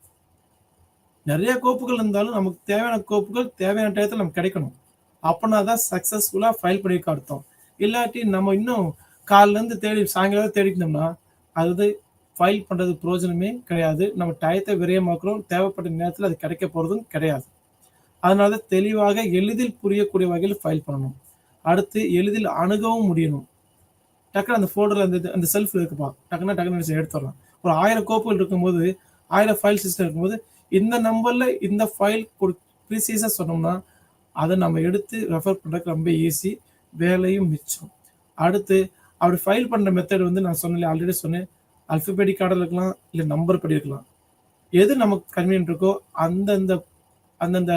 நிறைய கோப்புகள் இருந்தாலும் நமக்கு தேவையான கோப்புகள் தேவையான டயத்தில் நமக்கு கிடைக்கணும். அப்படின்னா தான் சக்ஸஸ்ஃபுல்லாக ஃபைல் பண்ணியிருக்க அர்த்தம். இல்லாட்டி நம்ம இன்னும் காலிலேருந்து தேடி சாயங்காலம் தேடிட்டோம்னா அது ஃபைல் பண்ணுறது பிரயோஜனமே கிடையாது. நம்ம டயத்தை விரயமாக்குறோம், தேவைப்பட்ட நேரத்தில் அது கிடைக்க போகிறதும் கிடையாது. அதனால தெளிவாக எளிதில் புரியக்கூடிய வகையில் ஃபைல் பண்ணணும். அடுத்து எளிதில் அணுகவும் முடியணும். டக்குன்னு அந்த ஃபோல்டரில் அந்த செல்ஃபில் இருக்குப்பா, டக்குன்னு எடுத்துடலாம். ஒரு 1000 கோப்புகள் இருக்கும்போது 1000 ஃபைல் சிஸ்டம் இருக்கும்போது இந்த நம்பரில் இந்த ஃபைல் ப்ரீசியஸாக சொன்னோம்னா அதை நம்ம எடுத்து ரெஃபர் பண்ணுறதுக்கு ரொம்ப ஈஸி, வேலையும் மிச்சம். அடுத்து அப்படி ஃபைல் பண்ணுற மெத்தட் வந்து நான் சொன்னேன், ஆல்ரெடி சொன்னேன், அல்ஃபபெட்டிக் ஆர்டர் இருக்கலாம், இல்லை நம்பர் படி இருக்கலாம். எது நமக்கு கன்வீனியன்ட் இருக்கோ அந்தந்த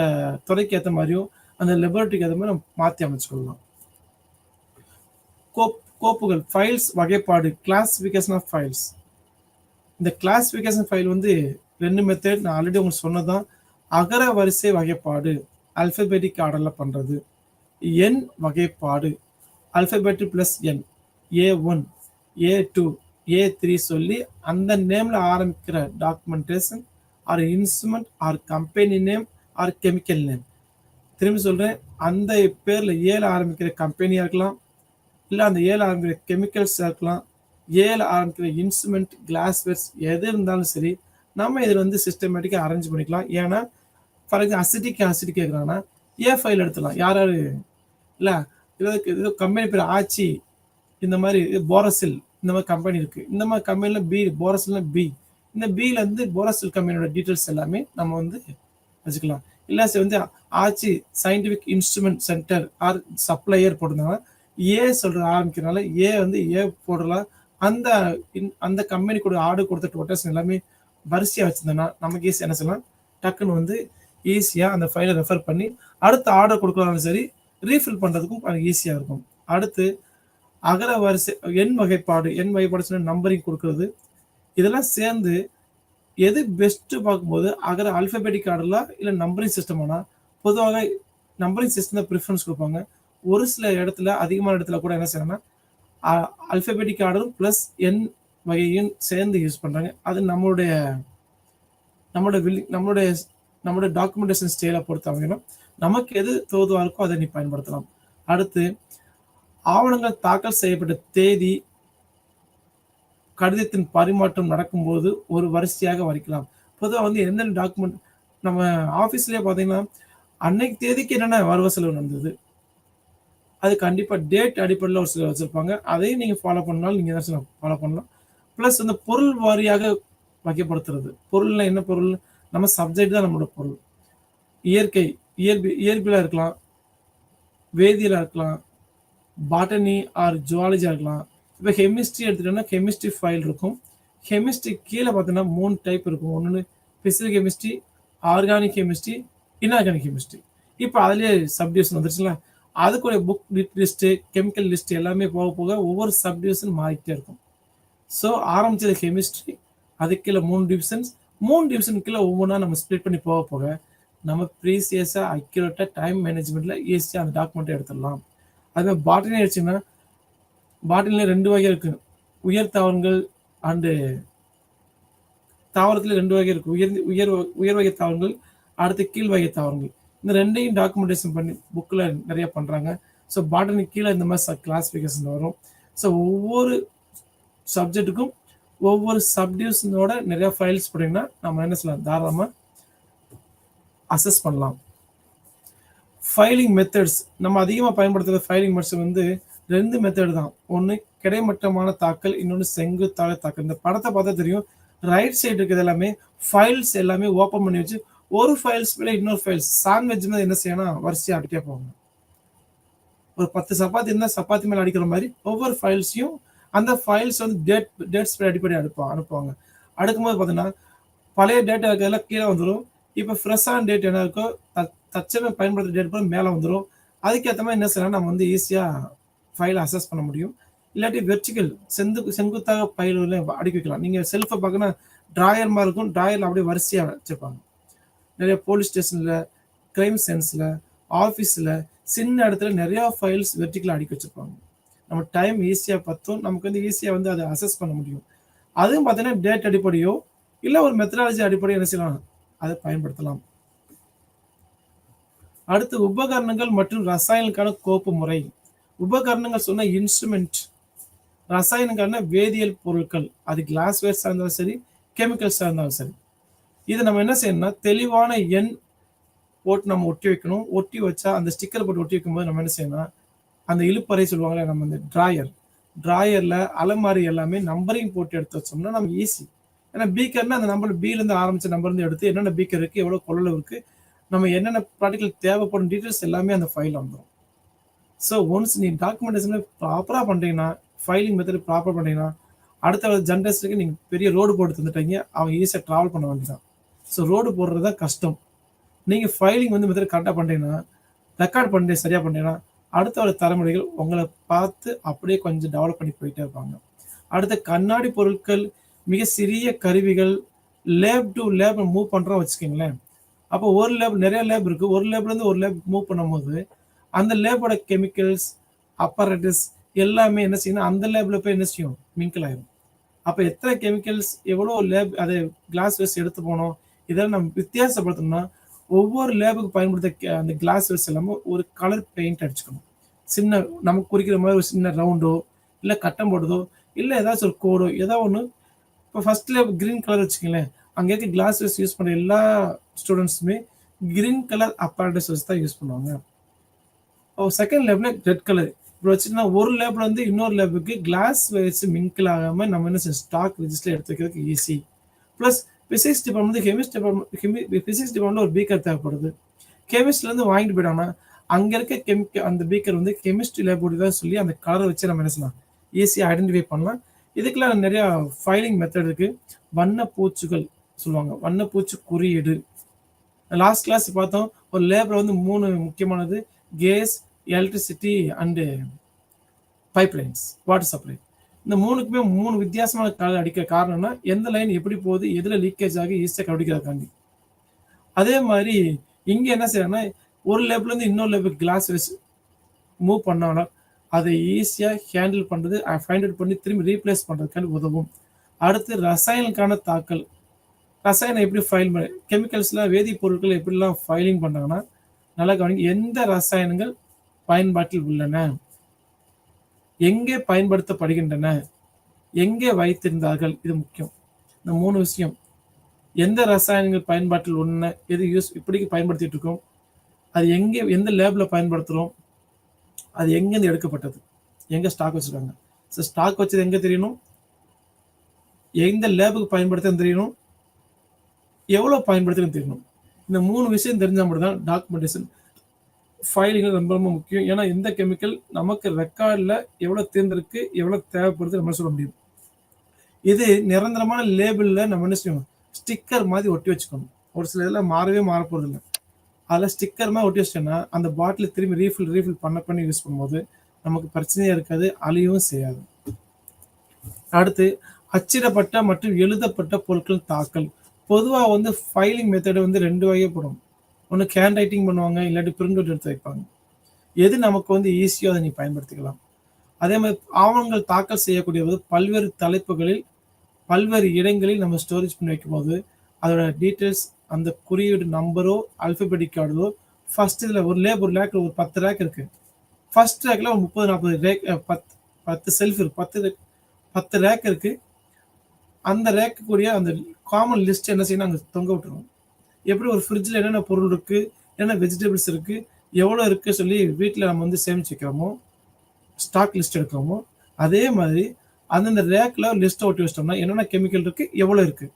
துறைக்கு ஏற்ற மாதிரியும் அந்த லெபரட்டரிக்கு ஏற்ற மாதிரி நம்ம மாற்றி அமைச்சுக்கொள்ளலாம். கோப்புகள், ஃபைல்ஸ் வகைப்பாடு, கிளாசிஃபிகேஷன் ஆஃப் ஃபைல்ஸ். இந்த கிளாசிஃபிகேஷன் ஃபைல் வந்து 2 மெத்தட் நான் ஆல்ரெடி உங்களுக்கு சொன்னதான். அகர வரிசை வகைப்பாடு அல்ஃபபெட்டிக் ஆர்டரில் பண்ணுறது. எண் வகைப்பாடு அல்ஃபபெட்டிக் ப்ளஸ் எண், A1 A2 A3 சொல்லி அந்த நேமில் ஆரம்பிக்கிற documentation or instrument or company name or chemical name. திரும்பி சொல்கிறேன், அந்த பேரில் ஏல ஆரம்பிக்கிற கம்பெனியாக இருக்கலாம், இல்லை அந்த ஏல ஆரம்பிக்கிற கெமிக்கல்ஸாக இருக்கலாம், ஏல ஆரம்பிக்கிற இன்ஸ்ட்ருமெண்ட், கிளாஸ்வேர்ஸ் எது இருந்தாலும் சரி நம்ம இதில் வந்து சிஸ்டமேட்டிக்காக அரேஞ்ச் பண்ணிக்கலாம். ஏன்னா ஃபார் எக்ஸாம்பிள் அசிட்டிக் கேட்குறாங்கன்னா ஃபைல் எடுத்துடலாம். யார் இல்லை இது கம்பெனி பேர் ஆச்சி, இந்த மாதிரி போரசில், இந்த மாதிரி கம்பெனி இருக்குது. இந்த மாதிரி கம்பெனியில் பி, போரசில்னா பி, இந்த பியிலேருந்து போரசில் கம்பெனியோட டீட்டெயில்ஸ் எல்லாமே நம்ம வந்து வச்சுக்கலாம். இல்லை சார் வந்து ஆச்சி scientific instrument centre or supplier போட்டிருந்தாங்கன்னா சொல்கிற ஆரம்பிக்கிறனால வந்து போடலாம். அந்த கம்பெனி கூட ஆர்டர் கொடுத்த டோட்டல்ஸ் எல்லாமே வரிசையாக வச்சுருந்தோன்னா நமக்கு ஈஸியாக என்ன சொல்லலாம், டக்குன்னு வந்து ஈஸியாக அந்த ஃபைலை ரெஃபர் பண்ணி அடுத்த ஆர்டர் கொடுக்கலாலும் சரி ரீஃபில் பண்ணுறதுக்கும் அது ஈஸியாக இருக்கும். அடுத்து அகர வரிசை, எண் வகைப்பாடு சொன்ன நம்பரிங் கொடுக்கறது. இதெல்லாம் சேர்ந்து எது பெஸ்ட்டு பார்க்கும்போது அகர அல்ஃபபெட்டிக் ஆர்டரில் இல்லை நம்பரிங் சிஸ்டமானா பொதுவாக நம்பரிங் சிஸ்டம் தான் ப்ரிஃபரன்ஸ் கொடுப்பாங்க. ஒரு சில இடத்துல, அதிகமான இடத்துல கூட என்ன செய்யணும்னா அல்ஃபபெட்டிக் ஆர்டரும் ப்ளஸ் எண் வகையும் சேர்ந்து யூஸ் பண்ணுறாங்க. அது நம்மளுடைய டாக்குமெண்டேஷன் ஸ்டைலை பொறுத்தவரைக்கும் நமக்கு எது தோதுவாக இருக்கோ அதை நீ பயன்படுத்தலாம். அடுத்து ஆவணங்கள் தாக்கல் செய்யப்பட்ட தேதி, கடிதத்தின் பரிமாற்றம் நடக்கும்போது ஒரு வரிசையாக வரைக்கலாம். பொதுவாக வந்து எந்தெந்த டாக்குமெண்ட் நம்ம ஆஃபீஸ்லேயே பார்த்தீங்கன்னா அன்னைக்கு தேதிக்கு என்னென்ன வரவு செலவு நடந்தது அது கண்டிப்பாக டேட் அடிப்படையில் ஒரு சில வச்சுருப்பாங்க. அதையும் நீங்கள் ஃபாலோ பண்ணாலும் நீங்கள் தான் ஃபாலோ பண்ணலாம். ப்ளஸ் வந்து பொருள் வாரியாக வகைப்படுத்துறது. பொருள்னா என்ன பொருள், நம்ம சப்ஜெக்ட் தான் நம்மளோட பொருள். இயற்பியலாக இருக்கலாம், வேதியியலாக இருக்கலாம், பாட்டனி ஆர் ஜுவாலஜியாக இருக்கலாம். இப்போ கெமிஸ்ட்ரி எடுத்துட்டோம்னா கெமிஸ்ட்ரி ஃபைல் இருக்கும். கெமிஸ்ட்ரி கீழே பார்த்தீங்கன்னா 3 டைப் இருக்கும். ஒன்று physical chemistry, organic chemistry, inorganic chemistry. இப்போ அதுலேயே சப்டிவிஷன் வந்துருச்சுங்களா, அதுக்குரிய புக் லிஸ்ட்டு, கெமிக்கல் லிஸ்ட் எல்லாமே போக போக ஒவ்வொரு சப்டிவிஷன் மாறிக்கிட்டே இருக்கும். ஸோ ஆரம்பிச்சது கெமிஸ்ட்ரி, அதுக்கு கீழே 3 டிவிஷன்ஸ், 3 டிவிஷன் கீழே ஒவ்வொன்றா நம்ம ஸ்ப்ளிட் பண்ணி போக போக நம்ம ப்ரீசியஸாக அக்யூரேட்டாக டைம் மேனேஜ்மெண்ட்டில் ஈஸியாக அந்த டாக்குமெண்ட்டை எடுத்துடலாம். அதுமாதிரி பாட்டனி ஆயிடுச்சுன்னா பாட்டிலில் 2 வகை இருக்குது. உயர் தாவரங்கள் அண்டு தாவரத்தில் 2 வகை இருக்குது. உயர் வகை தாவரங்கள், அடுத்து கீழ் வகை தாவரங்கள். இந்த 2ஐயும் டாக்குமெண்டேஷன் பண்ணி புக்கில் நிறைய பண்ணுறாங்க. ஸோ பாட்டனி கீழே இந்த மாதிரி கிளாஸிஃபிகேஷன் வரும். ஸோ ஒவ்வொரு சப்ஜெக்ட்டுக்கும் ஒவ்வொரு சப்டிவிஷனோட நிறைய ஃபைல்ஸ் போட்டிங்கன்னா நம்ம என்ன சொல்லலாம், தாராளமாக அசஸ் பண்ணலாம். ஃபைலிங் மெத்தட்ஸ், நம்ம அதிகமாக பயன்படுத்துகிற ஃபைலிங் மெத்தட்ஸ் வந்து 2 மெத்தட் தான். ஒன்று கிடைமட்டமான தாக்கல், இன்னொன்று செங்குத்தாக தாக்கல். இந்த படத்தை பார்த்தா தெரியும், ரைட் சைடு இருக்கிறது எல்லாமே ஃபைல்ஸ் எல்லாமே ஓப்பன் பண்ணி வச்சு ஒரு ஃபைல்ஸ் மேலே இன்னொரு ஃபைல்ஸ் சாண்ட்விச் மாதிரி என்ன செய்யணும், வரிசையாக ஆகிட்டே போகணும். ஒரு 10 சப்பாத்தி இருந்தால் சப்பாத்தி மேலே அடிக்கிற மாதிரி ஒவ்வொரு ஃபைல்ஸையும் அந்த ஃபைல்ஸ் வந்து டேட்ஸ் அடிப்படை அனுப்புவாங்க. அடுக்கும்போது பார்த்தீங்கன்னா பழைய டேட்டா இருக்கிறதெல்லாம் கீழே வந்துடும். இப்போ ஃப்ரெஷ்ஷான டேட் என்ன இருக்கோ தற்சமயம் பயன்படுத்துகிற டேட் கூட மேலே வந்துடும். அதுக்கேற்ற மாதிரி என்ன செய்யலாம், நம்ம வந்து ஈஸியாக ஃபைலை அசஸ் பண்ண முடியும். இல்லாட்டி வெர்டிகல் செங்குத்தாக ஃபைல்களை அடுக்கி வைக்கலாம். நீங்கள் செல்ஃபை பார்க்கணும்னா ட்ராயர் மாதிரி இருக்கும். ட்ராயரில் அப்படியே வரிசையாக வச்சுருப்பாங்க. நிறைய போலீஸ் ஸ்டேஷனில், கிரைம் சென்ஸில், ஆஃபீஸில், சின்ன இடத்துல நிறையா ஃபைல்ஸ் வெர்டிகலாக அடுக்கி வச்சுருப்பாங்க. நம்ம டைம் ஈஸியாக பற்றும். நமக்கு வந்து ஈஸியாக வந்து அதை அசஸ் பண்ண முடியும். அதுவும் பார்த்தீங்கன்னா டேட் அடிப்படையோ இல்லை ஒரு மெத்தடாலஜி அடிப்படையோ என்ன செய்யலாம், அதை பயன்படுத்தலாம். அடுத்து உபகரணங்கள் மற்றும் ரசாயனுக்கான கோப்பு முறை. உபகரணங்கள் சொன்ன இன்ஸ்ட்ருமெண்ட், ரசாயனங்கள்னா வேதியியல் பொருட்கள், அது கிளாஸ்வேர்ஸாக இருந்தாலும் சரி, கெமிக்கல்ஸாக இருந்தாலும் சரி. இதை நம்ம என்ன செய்யணும்னா தெளிவான எண் போட்டு நம்ம ஒட்டி வைக்கணும். ஒட்டி வச்சா அந்த ஸ்டிக்கர் போட்டு ஒட்டி வைக்கும்போது நம்ம என்ன செய்யணும்னா அந்த இழுப்பறை சொல்லுவாங்களே, நம்ம இந்த ட்ராயரில் அலமாரி எல்லாமே நம்பரையும் போட்டு எடுத்து வச்சோம்னா நம்ம ஈஸி. ஏன்னா பீக்கர்னா அந்த நம்பர் பிலேருந்து ஆரம்பிச்ச நம்பர்லேருந்து எடுத்து என்னென்ன பீக்கர் இருக்குது, எவ்வளோ கொள்ளளவு இருக்குது, நம்ம என்னென்ன ப்ராடக்ட்கள் தேவைப்படும் டீட்டெயில்ஸ் எல்லாமே அந்த ஃபைல் வந்துடும். ஸோ ஒன்ஸ் நீ டாக்குமெண்டேஷன் ப்ராப்பராக பண்ணுறீங்கன்னா, ஃபைலிங் மெத்தட் ப்ராப்பராக பண்ணுறீங்கன்னா, அடுத்த ஜென்ரேஷனுக்கு நீங்கள் பெரிய ரோடு போட்டு தந்துட்டீங்க, அவங்க ஈஸியாக ட்ராவல் பண்ண வேண்டியதான். ஸோ ரோடு போடுறது தான் கஷ்டம். நீங்கள் ஃபைலிங் வந்து மெத்தட் கரெக்டாக பண்ணுறீங்கன்னா, ரெக்கார்ட் பண்ணி சரியாக பண்ணுறீங்கன்னா, அடுத்த ஒரு தலைமுறைகள் உங்களை பார்த்து அப்படியே கொஞ்சம் டெவலப் பண்ணி போயிட்டே இருப்பாங்க. அடுத்த கண்ணாடி பொருட்கள், மிக சிறிய கருவிகள், லேப் டு லேப் மூவ் பண்ணுறோம் வச்சுக்கோங்களேன். அப்போ ஒரு லேப், நிறைய லேப் இருக்குது. ஒரு லேப்லேருந்து ஒரு லேப் மூவ் பண்ணும்போது அந்த லேபோட கெமிக்கல்ஸ், அப்பரேட்டஸ் எல்லாமே என்ன செய்யணும், அந்த லேபில் போய் என்ன செய்யும், மிங்கிள் ஆயிரும். அப்போ எத்தனை கெமிக்கல்ஸ், எவ்வளோ லேப் அதை கிளாஸ் வேஸ்ட் எடுத்து போனோம், இதெல்லாம் நம்ம வித்தியாசப்படுத்தணும்னா ஒவ்வொரு லேபுக்கு பயன்படுத்த அந்த கிளாஸ் வேஸ்ட் எல்லாமே ஒரு கலர் பெயிண்ட் அடிச்சுக்கணும். சின்ன நமக்கு குறிக்கிற மாதிரி ஒரு சின்ன ரவுண்டோ இல்லை கட்டம் போடுறதோ இல்லை ஏதாச்சும் ஒரு கோடோ ஏதோ ஒன்று. இப்போ ஃபர்ஸ்ட் லேப் கிரீன் கலர் வச்சுக்கங்களேன், அங்கே இருக்க கிளாஸ் வேஸ்ட் யூஸ் பண்ணுற எல்லா ஸ்டூடெண்ட்ஸுமே கிரீன் கலர் அப்பரேட்டஸ் வச்சு தான் யூஸ் பண்ணுவாங்க. செகண்ட் லேப்ல ரெட் கலர் இப்போ வச்சுன்னா ஒரு லேப்ல வந்து இன்னொரு லேபுக்கு கிளாஸ் வச்சு மிங்கிள் ஆகாமல் நம்ம என்ன செய்ய ஸ்டாக் ரிஜிஸ்டர் எடுத்து வைக்கிறதுக்கு easy. Plus physics department, physics department ஒரு பீக்கர் தேவைப்படுது. கெமிஸ்ட்ரிலேருந்து வாங்கிட்டு போயிட்டாங்கன்னா அங்கே இருக்க அந்த பீக்கர் வந்து கெமிஸ்ட்ரி லேபோடி தான் சொல்லி அந்த கலரை வச்சு நம்ம என்ன செய்யலாம், ஈஸியாக ஐடென்டிஃபை பண்ணலாம். இதுக்கெல்லாம் நிறையா ஃபைலிங் மெத்தட் இருக்குது. வண்ணப்பூச்சுகள் சொல்லுவாங்க, வண்ணப்பூச்சு குறியீடு. லாஸ்ட் கிளாஸ் பார்த்தோம், ஒரு லேபில் வந்து 3 முக்கியமானது: gas, electricity and pipelines, water supply. இந்த 3க்குமே 3 வித்தியாசமான கலர் அடிக்க காரணம்னா எந்த லைன் எப்படி போகுது, எதில் லீக்கேஜ் ஆகி ஈஸியாக கண்டுபிடிக்கிறதுக்காண்டி. அதே மாதிரி இங்கே என்ன செய்யறாங்கன்னா ஒரு லேப்லேருந்து இன்னொரு லேபுக்கு கிளாஸ் வச்சு மூவ் பண்ணாலும் அதை ஈஸியாக ஹேண்டில் பண்ணுறது, ஃபைண்ட் அவுட் பண்ணி திரும்பி ரீப்ளேஸ் பண்ணுறதுக்காண்டி உதவும். அடுத்து ரசாயனுக்கான தாக்கல். ரசாயனம் எப்படி ஃபைல் பண்ண, கெமிக்கல்ஸ்லாம் வேதிப்பொருட்கள் எப்படிலாம் ஃபைலிங் பண்ணாங்கன்னா நல்லா கவனிங்க. எந்த ரசாயனங்கள் பயன்பாட்டில் உள்ளன, எங்கே பயன்படுத்தப்படுகின்றன, எங்கே வைத்திருந்தார்கள், இது முக்கியம். இந்த 3 விஷயம். எந்த ரசாயனங்கள் பயன்பாட்டில் உள்ளன, எது இப்படிக்கு பயன்படுத்திட்டு இருக்கோம், அது எங்கே எந்த லேபில் பயன்படுத்துகிறோம், அது எங்கேருந்து எடுக்கப்பட்டது, எங்கே ஸ்டாக் வச்சுருக்காங்க. ஸோ ஸ்டாக் வச்சது எங்கே தெரியணும், எந்த லேபுக்கு பயன்படுத்துன்னு தெரியணும், எவ்வளோ பயன்படுத்துன்னு தெரியணும். இந்த 3 விஷயம் தெரிஞ்சால் மட்டும் தான் டாக்குமெண்டேஷன் ஃபைலிங் ரொம்ப ரொம்ப முக்கியம். ஏன்னா எந்த கெமிக்கல் நமக்கு ரெக்கார்டில் எவ்வளோ தேர்ந்திருக்கு, எவ்வளோ தேவைப்படுது நம்ம சொல்ல முடியும். இது நிரந்தரமான லேபிளில் நம்ம என்ன செய்யணும், ஸ்டிக்கர் மாதிரி ஒட்டி வச்சுக்கணும். ஒரு சில இதெல்லாம் மாற போகிறது இல்லை. அதில் ஸ்டிக்கர் மாதிரி ஒட்டி வச்சிட்டோன்னா அந்த பாட்டில் திரும்பி ரீஃபில் பண்ணி யூஸ் பண்ணும்போது நமக்கு பிரச்சனையாக இருக்காது, அழியவும் செய்யாது. அடுத்து அச்சிடப்பட்ட மற்றும் எழுதப்பட்ட பொருட்கள் தாக்கல். பொதுவாக வந்து ஃபைலிங் மெத்தடு வந்து 2 வகைப்படும். ஒன்று ஹேண்ட் ரைட்டிங் பண்ணுவாங்க, இல்லாட்டி பிரிண்ட் அவுட் எடுத்து வைப்பாங்க. எது நமக்கு வந்து ஈஸியோ அதை நீ பயன்படுத்திக்கலாம். அதே மாதிரி ஆவணங்கள் தாக்கல் செய்யக்கூடியது பல்வேறு தலைப்புகளில் பல்வேறு இடங்களில் நம்ம ஸ்டோரேஜ் பண்ணி வைக்கும்போது அதோட டீட்டெயில்ஸ், அந்த குறியீடு நம்பரோ அல்பபெட்டிக் ஆர்டரோ ஃபர்ஸ்ட் இதில் ஒரு ரேக்கில் ஒரு 10 ரேக் இருக்குது. ஃபர்ஸ்ட் ரேக்கில் ஒரு 30-40 ரேக், 10 செல்ஃப் இருக்குது, 10 ரேக் இருக்குது. அந்த ரேக்குரிய அந்த காமன் லிஸ்ட் என்ன செய்யணும், அங்கே தொங்க விட்டுருவோம். எப்படி ஒரு ஃப்ரிட்ஜில் என்னென்ன பொருள் இருக்குது, என்னென்ன வெஜிடபிள்ஸ் இருக்குது, எவ்வளோ இருக்குது சொல்லி வீட்டில் நம்ம வந்து சேமிச்சு வைக்கிறோமோ, ஸ்டாக் லிஸ்ட் எடுக்கிறோமோ, அதே மாதிரி அந்தந்த ரேக்கில் லிஸ்ட்டை ஒட்டி வச்சிட்டோம்னா என்னென்ன கெமிக்கல் இருக்குது, எவ்வளோ இருக்குது,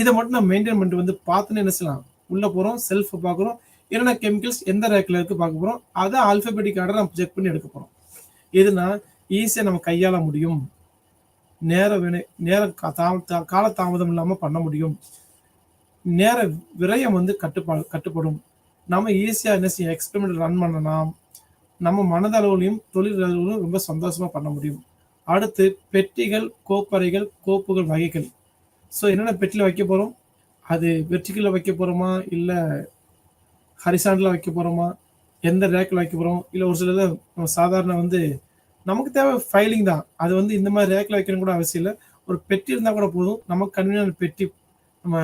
இதை மட்டும் நம்ம மெயின்டைன் பண்ணிட்டு வந்து பார்த்துன்னு என்ன செய்யலாம், உள்ளே போகிறோம், செல்ஃபை பார்க்குறோம், என்னென்ன கெமிக்கல்ஸ் எந்த ரேக்கில் இருக்குது பார்க்க போகிறோம். அதை ஆல்ஃபபெட்டிக் ஆர்டர் நம்ம செக் பண்ணி எடுக்க போகிறோம். எதுனா ஈஸியாக நம்ம கையாள முடியும், நேர காலதாமதம் இல்லாமல் பண்ண முடியும், நேர விரயம் வந்து கட்டுப்படும், நம்ம ஈஸியாக என்ன செய்ய எக்ஸ்பெரிமெண்ட் ரன் பண்ணலாம், நம்ம மனதளவுலையும் தொழில் அளவுலையும் ரொம்ப சந்தோஷமாக பண்ண முடியும். அடுத்து பெட்டிகள், கோப்பறைகள், கோப்புகள் வகைகள். ஸோ என்னென்ன பெட்டியில் வைக்க போகிறோம், அது வெர்டிக்கலில் வைக்க போகிறோமா, இல்லை ஹரிசாண்டலில் வைக்க போகிறோமா, எந்த ரேக்கில் வைக்க போகிறோம், இல்லை ஒரு சில நம்ம சாதாரண வந்து நமக்கு தேவை ஃபைலிங் தான், அது வந்து இந்த மாதிரி ரேக்கில் வைக்கணும் கூட அவசியம் இல்லை. ஒரு பெட்டி இருந்தால் கூட போதும், நமக்கு கன்வீனியன்ட் பெட்டி, நம்ம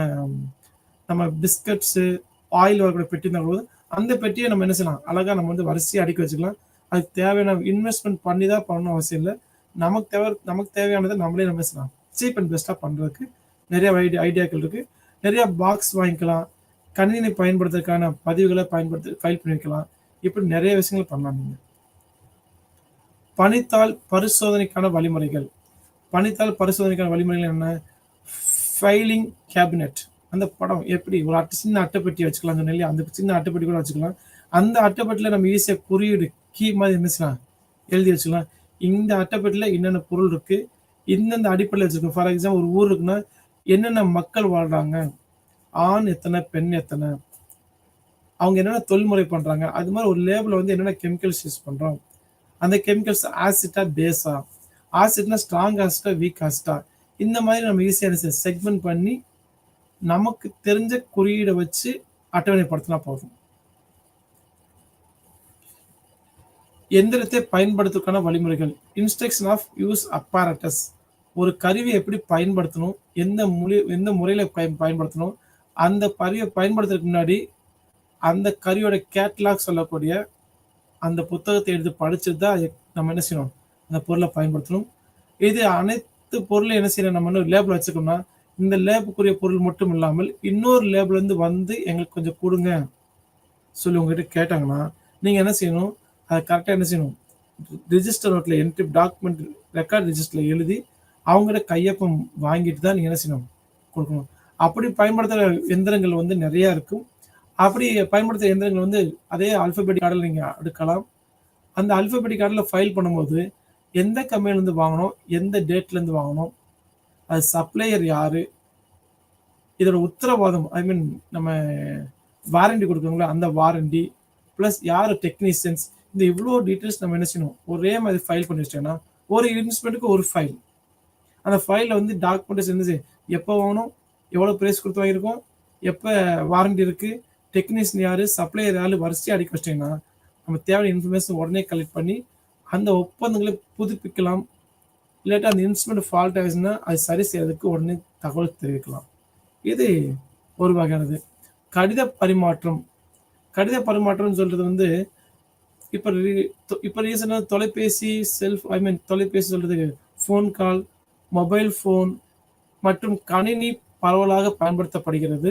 நம்ம பிஸ்கட்ஸு ஆயில் வரக்கூடிய பெட்டி இருந்தால் போதும், அந்த பெட்டியை நம்ம என்ன செய்யலாம், அழகாக நம்ம வந்து வரிசையாக அடுக்கி வச்சுக்கலாம். அதுக்கு தேவையான இன்வெஸ்ட்மெண்ட் பண்ணி தான் பண்ணணும் அவசியம் இல்லை. நமக்கு தேவையானதை நம்மளே நம்ம செய்யலாம். சீப் அண்ட் பெஸ்ட்டாக பண்ணுறதுக்கு நிறைய ஐடியாக்கள் இருக்குது. நிறையா பாக்ஸ் வாங்கிக்கலாம், கணினி பயன்படுத்துறதுக்கான பதிவுகளை ஃபைல் பண்ணி வைக்கலாம். இப்படி நிறைய விஷயங்கள் பண்ணலாம். நீங்கள் பணித்தாள் பரிசோதனைக்கான வழிமுறைகள். பணித்தாள் பரிசோதனைக்கான வழிமுறைகள் என்ன? Filing cabinet. அந்த படம் எப்படி ஒரு சின்ன அட்டைப்பெட்டி வச்சுக்கலாம், இல்லையா, அந்த சின்ன அட்டைப்பெட்டி கூட வச்சுக்கலாம். அந்த அட்டைப்பெட்டியில் நம்ம ஈஸியாக குறியீடு கீ மாதிரி என்ன செய்யலாம், எழுதி வச்சுக்கலாம். இந்த அட்டைப்பெட்டியில் என்னென்ன பொருள் இருக்குது, இந்தந்த அடிப்படையில் வச்சுருக்கோம். ஃபார் எக்ஸாம்பிள் ஒரு ஊர் இருக்குன்னா என்னென்ன மக்கள் வாழ்கிறாங்க, ஆண் எத்தனை, பெண் எத்தனை, அவங்க என்னென்ன தொழில்முறை பண்ணுறாங்க, அது மாதிரி ஒரு லேபிளில் வந்து என்னென்ன கெமிக்கல்ஸ் யூஸ் பண்ணுறோம், அந்த கெமிக்கல்ஸ் ஆசிட்டா பேஸா, ஆசிட்னா ஸ்ட்ராங் ஆசிட்டா வீக் ஆசிட்டா, இந்த மாதிரி நம்ம ஈஸியாக செக்மெண்ட் பண்ணி நமக்கு தெரிஞ்ச குறியீடை வச்சு அட்டவணைப்படுத்தினா போதும். எந்திரத்தை பயன்படுத்துவதற்கான வழிமுறைகள். Instruction of use apparatus. ஒரு கருவியை எப்படி பயன்படுத்தணும், எந்த முறையில் பயன்படுத்தணும், அந்த கருவியை பயன்படுத்துறதுக்கு முன்னாடி அந்த கருவியோட கேட்லாக் சொல்லக்கூடிய அந்த புத்தகத்தை எடுத்து படிச்சுட்டு தான் நம்ம என்ன செய்யணும், அந்த பொருளை பயன்படுத்தணும். இது அனைத்து பொருளையும் என்ன செய்யணும், நம்ம இன்னும் லேபிள் வச்சுக்கோம்னா இந்த லேபுக்குரிய பொருள் மட்டும் இல்லாமல் இன்னொரு லேபிள்லேருந்து வந்து எங்களுக்கு கொஞ்சம் கொடுங்க சொல்லி உங்ககிட்ட கேட்டாங்கன்னா நீங்கள் என்ன செய்யணும், அதை கரெக்டாக என்ன செய்யணும், ரிஜிஸ்டர் நோட்டில் என்ட்ரி டாக்குமெண்ட் ரெக்கார்ட் ரிஜிஸ்டரில் எழுதி அவங்ககிட்ட கையொப்பம் வாங்கிட்டு தான் நீங்கள் என்ன செய்யணும், கொடுக்கணும். அப்படி பயன்படுத்துகிற எந்திரங்கள் வந்து நிறையா இருக்கும். அப்படி பயன்படுத்துகிற எந்திரங்கள் வந்து அதே ஆல்ஃபபெட்டிக் ஆர்டரில் நீங்கள் எடுக்கலாம். அந்த ஆல்ஃபபெட்டிக் ஆர்டரில் ஃபைல் பண்ணும்போது எந்த கம்பெனிலேருந்து வாங்கணும், எந்த டேட்லேருந்து வாங்கணும், அது சப்ளையர் யார், இதோட உத்தரவாதம், ஐ மீன் நம்ம வாரண்டி கொடுக்குறோங்களா அந்த வாரண்டி, ப்ளஸ் யார் டெக்னீஷியன்ஸ், இந்த இவ்வளோ டீட்டெயில்ஸ் நம்ம என்ன செய்யணும் ஒரே மாதிரி ஃபைல் பண்ணி வச்சிட்டோன்னா ஒரு இன்வெஸ்ட்மெண்ட்டுக்கு ஒரு ஃபைல். அந்த ஃபைலில் வந்து டாக்குமெண்ட்ஸ் என்ன எப்போ வாங்கணும், எவ்வளோ ப்ரைஸ் கொடுத்து வாங்கியிருக்கோம், எப்போ வாரண்டி இருக்குது, டெக்னீஷியன் யார், சப்ளையர் யார், வரிசையாக அடிக்க வச்சிட்டிங்கன்னா நம்ம தேவையான இன்ஃபர்மேஷன் உடனே கலெக்ட் பண்ணி அந்த ஒப்பந்தங்களை புதுப்பிக்கலாம். இல்லாட்டா அந்த இன்ஸ்ட்ருமெண்ட் ஃபால்ட் ஆகிடுச்சுன்னா அது சரி செய்யறதுக்கு உடனே தகவல் தெரிவிக்கலாம். இது ஒரு வகையானது. கடித பரிமாற்றம். கடித பரிமாற்றம்னு சொல்றது வந்து இப்போ ரீசனாக தொலைபேசி தொலைபேசி சொல்றதுக்கு ஃபோன் கால், மொபைல் ஃபோன் மற்றும் கணினி பரவலாக பயன்படுத்தப்படுகிறது.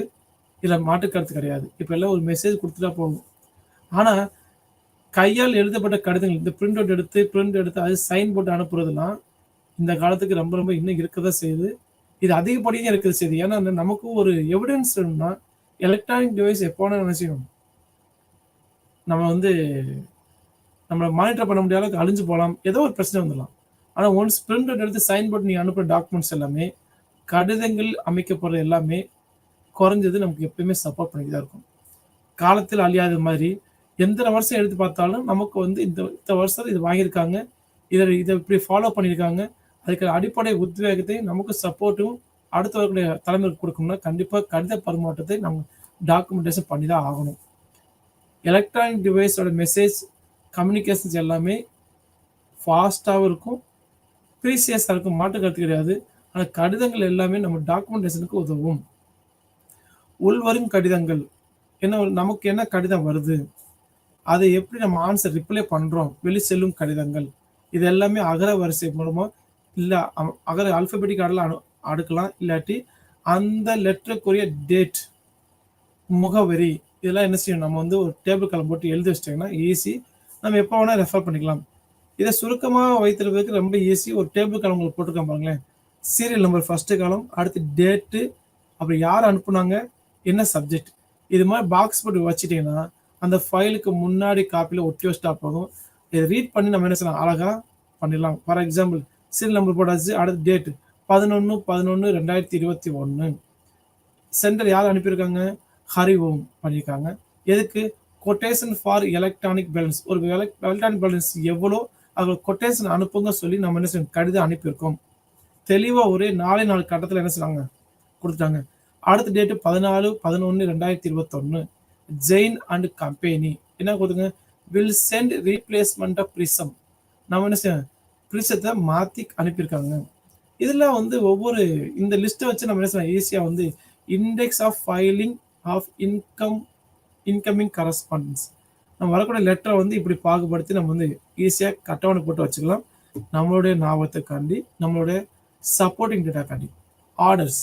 இதில் மாற்றுக்கருத்து கிடையாது. இப்போ எல்லாம் ஒரு மெசேஜ் கொடுத்துட்டா போகும். ஆனால் கையால் எழுதப்பட்ட கடிதங்கள், இந்த பிரிண்ட் எடுத்து அது சைன் போட்டு அனுப்புறதுலாம் இந்த காலத்துக்கு ரொம்ப ரொம்ப இன்னும் இருக்கதான் செய்யுது. இது அதிகப்படியாக இருக்குது செய்யுது. ஏன்னா நமக்கு ஒரு எவிடன்ஸ் வேணும்னா எலக்ட்ரானிக் டிவைஸ் எப்போ வேணால் நினைச்சிக்கணும், நம்ம வந்து நம்மளை மானிட்டர் பண்ண முடியாத அளவுக்கு அழிஞ்சு போகலாம், ஏதோ ஒரு பிரச்சனை வந்துடலாம். ஆனால் ஒன்ஸ் பிரிண்ட் எடுத்து சைன் போட்டு நீங்கள் அனுப்புகிற டாக்குமெண்ட்ஸ் எல்லாமே, கடிதங்கள் அமைக்கப்படுற எல்லாமே குறைஞ்சது நமக்கு எப்பயுமே சப்போர்ட் பண்ணிட்டு தான் இருக்கும். காலத்தில் அழியாத மாதிரி எந்த வருஷம் எடுத்து பார்த்தாலும் நமக்கு வந்து இந்த வருஷம் இது வாங்கியிருக்காங்க, இதை இப்படி ஃபாலோ பண்ணியிருக்காங்க, அதுக்கு அடிப்படை உத்வேகத்தை நமக்கு சப்போர்ட்டும் அடுத்த வரக்கூடிய தலைமுறைக்கு கொடுக்கணும்னா கண்டிப்பாக கடித பரிமாற்றத்தை நம்ம டாக்குமெண்டேஷன் பண்ணி தான் ஆகணும். எலக்ட்ரானிக் டிவைஸோட மெசேஜ் கம்யூனிகேஷன்ஸ் எல்லாமே ஃபாஸ்ட்டாகவும் இருக்கும், ப்ரீசியஸாக இருக்கும், மாற்று கருத்து கிடையாது. ஆனால் கடிதங்கள் எல்லாமே நம்ம டாக்குமெண்டேஷனுக்கு உதவும். உள்வரும் கடிதங்கள் நமக்கு என்ன கடிதம் வருது, அதை எப்படி நம்ம ஆன்சர் ரிப்ளை பண்ணுறோம், வெளி செல்லும் கடிதங்கள், இது எல்லாமே அகர வரிசை மூலமாக இல்லை அகர ஆல்ஃபபெட்டிக் ஆர்டரில் அடுக்கலாம். இல்லாட்டி அந்த லெட்டருக்குரிய டேட், முகவரி, இதெல்லாம் என்ன செய்யணும், நம்ம வந்து ஒரு டேபிள் காலம் போட்டு எழுதி வச்சிட்டோங்கன்னா ஈஸி, நம்ம எப்போ வேணால் ரெஃபர் பண்ணிக்கலாம். இதை சுருக்கமாக வைத்திருப்பதற்கு ரொம்ப ஈஸி. ஒரு டேபிள் காலம் உங்களுக்கு போட்டிருக்கோம் பாருங்களேன், சீரியல் நம்பர் ஃபஸ்ட்டு காலம், அடுத்து டேட்டு, அப்புறம் யார் அனுப்புனாங்க, என்ன சப்ஜெக்ட், இது மாதிரி பாக்ஸ் போட்டு வச்சுட்டிங்கன்னா அந்த ஃபைலுக்கு முன்னாடி காப்பியில் ஒட்டி வச்சுட்டா போதும். இதை ரீட் பண்ணி நம்ம என்ன செய்யலாம், அழகாக பண்ணிடலாம். ஃபார் எக்ஸாம்பிள் சீரியல் நம்பர் போட்டாச்சு, அடுத்த டேட்டு 11/11/2021. சென்டர் யார் அனுப்பியிருக்காங்க, ஹரி ஓம் பண்ணியிருக்காங்க. எதுக்கு, கொட்டேஷன் ஃபார் எலக்ட்ரானிக் பேலன்ஸ். ஒரு எலக்ட்ரானிக் பேலன்ஸ் எவ்வளோ, அதில் கொட்டேஷன் அனுப்புங்க சொல்லி நம்ம என்ன செய்யணும், கடிதம் அனுப்பியிருக்கோம். தெளிவாக ஒரே 4 கட்டத்தில் என்ன செய்றாங்க, கொடுத்துட்டாங்க. அடுத்த டேட்டு 14/11/2021. ஜெயின் அண்ட் கம்பெனி என்ன கொடுத்துங்க, will send replacement of prism. நம்ம என்ன செய்யணும், பிரிசத்தை மாற்றி அனுப்பியிருக்காங்க. இதில் வந்து ஒவ்வொரு இந்த லிஸ்ட்டை வச்சு நம்ம என்ன செய்யலாம், ஈஸியாக வந்து index of filing of incoming correspondence, நம்ம வரக்கூடிய லெட்டரை வந்து இப்படி பாகுபடுத்தி நம்ம வந்து ஈஸியாக அட்டவணை போட்டு வச்சுக்கலாம். நம்மளுடைய ஞாபகத்துக்காண்டி, நம்மளுடைய சப்போர்ட்டிங் டேட்டாக்காண்டி. ஆர்டர்ஸ்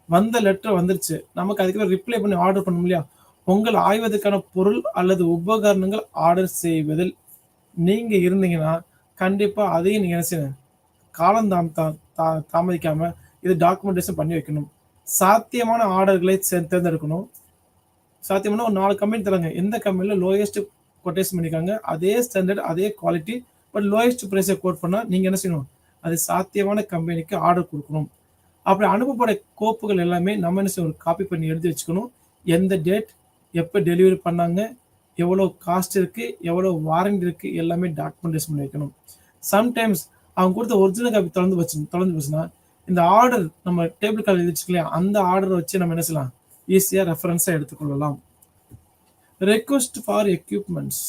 வந்த லெட்டர் வந்துருச்சு, நமக்கு அதுக்கு ரிப்ளை பண்ணி ஆர்டர் பண்ணணும் இல்லையா. உங்கள் ஆய்வதற்கான பொருள் அல்லது உபகரணங்கள் ஆர்டர் செய்வதில் நீங்க இருந்தீங்கன்னா கண்டிப்பா அதையும் நீங்க என்ன செய்யணும், காலம் தாமதிக்காம இது டாக்குமெண்டேஷன் பண்ணி வைக்கணும். சாத்தியமான ஆர்டர்களை தேர்ந்தெடுக்கணும். சாத்தியமான ஒரு 4 கம்பெனி தராங்க, எந்த கம்பெனியில் லோயஸ்ட் கொட்டேஷன் பண்ணியிருக்காங்க, அதே ஸ்டாண்டர்ட் அதே குவாலிட்டி பட் லோயஸ்ட் ப்ரைஸை கோட் பண்ணால் நீங்கள் என்ன செய்யணும், அது சாத்தியமான கம்பெனிக்கு ஆர்டர் கொடுக்கணும். அப்படி அனுப்பப்பட கோப்புகள் எல்லாமே நம்ம என்ன செய்யணும், காப்பி பண்ணி எழுதி வச்சுக்கணும். எந்த டேட், எப்போ டெலிவரி பண்ணாங்க, எவ்வளோ காஸ்ட் இருக்குது, எவ்வளோ வாரண்டி இருக்குது, எல்லாமே டாக்குமெண்டேஷன் பண்ணி வைக்கணும். சம்டைம்ஸ் அவங்க கொடுத்த ஒரிஜினல் காப்பி தொலைந்து போச்சுன்னா இந்த ஆர்டர் நம்ம டேபிள் கால் எழுதி வச்சுக்கலையா, அந்த ஆர்டரை வச்சு நம்ம என்ன செய்யலாம், ஈஸியாக ரெஃபரன்ஸாக எடுத்துக்கொள்ளலாம். ரெக்வஸ்ட் ஃபார் எக்யூப்மெண்ட்ஸ்,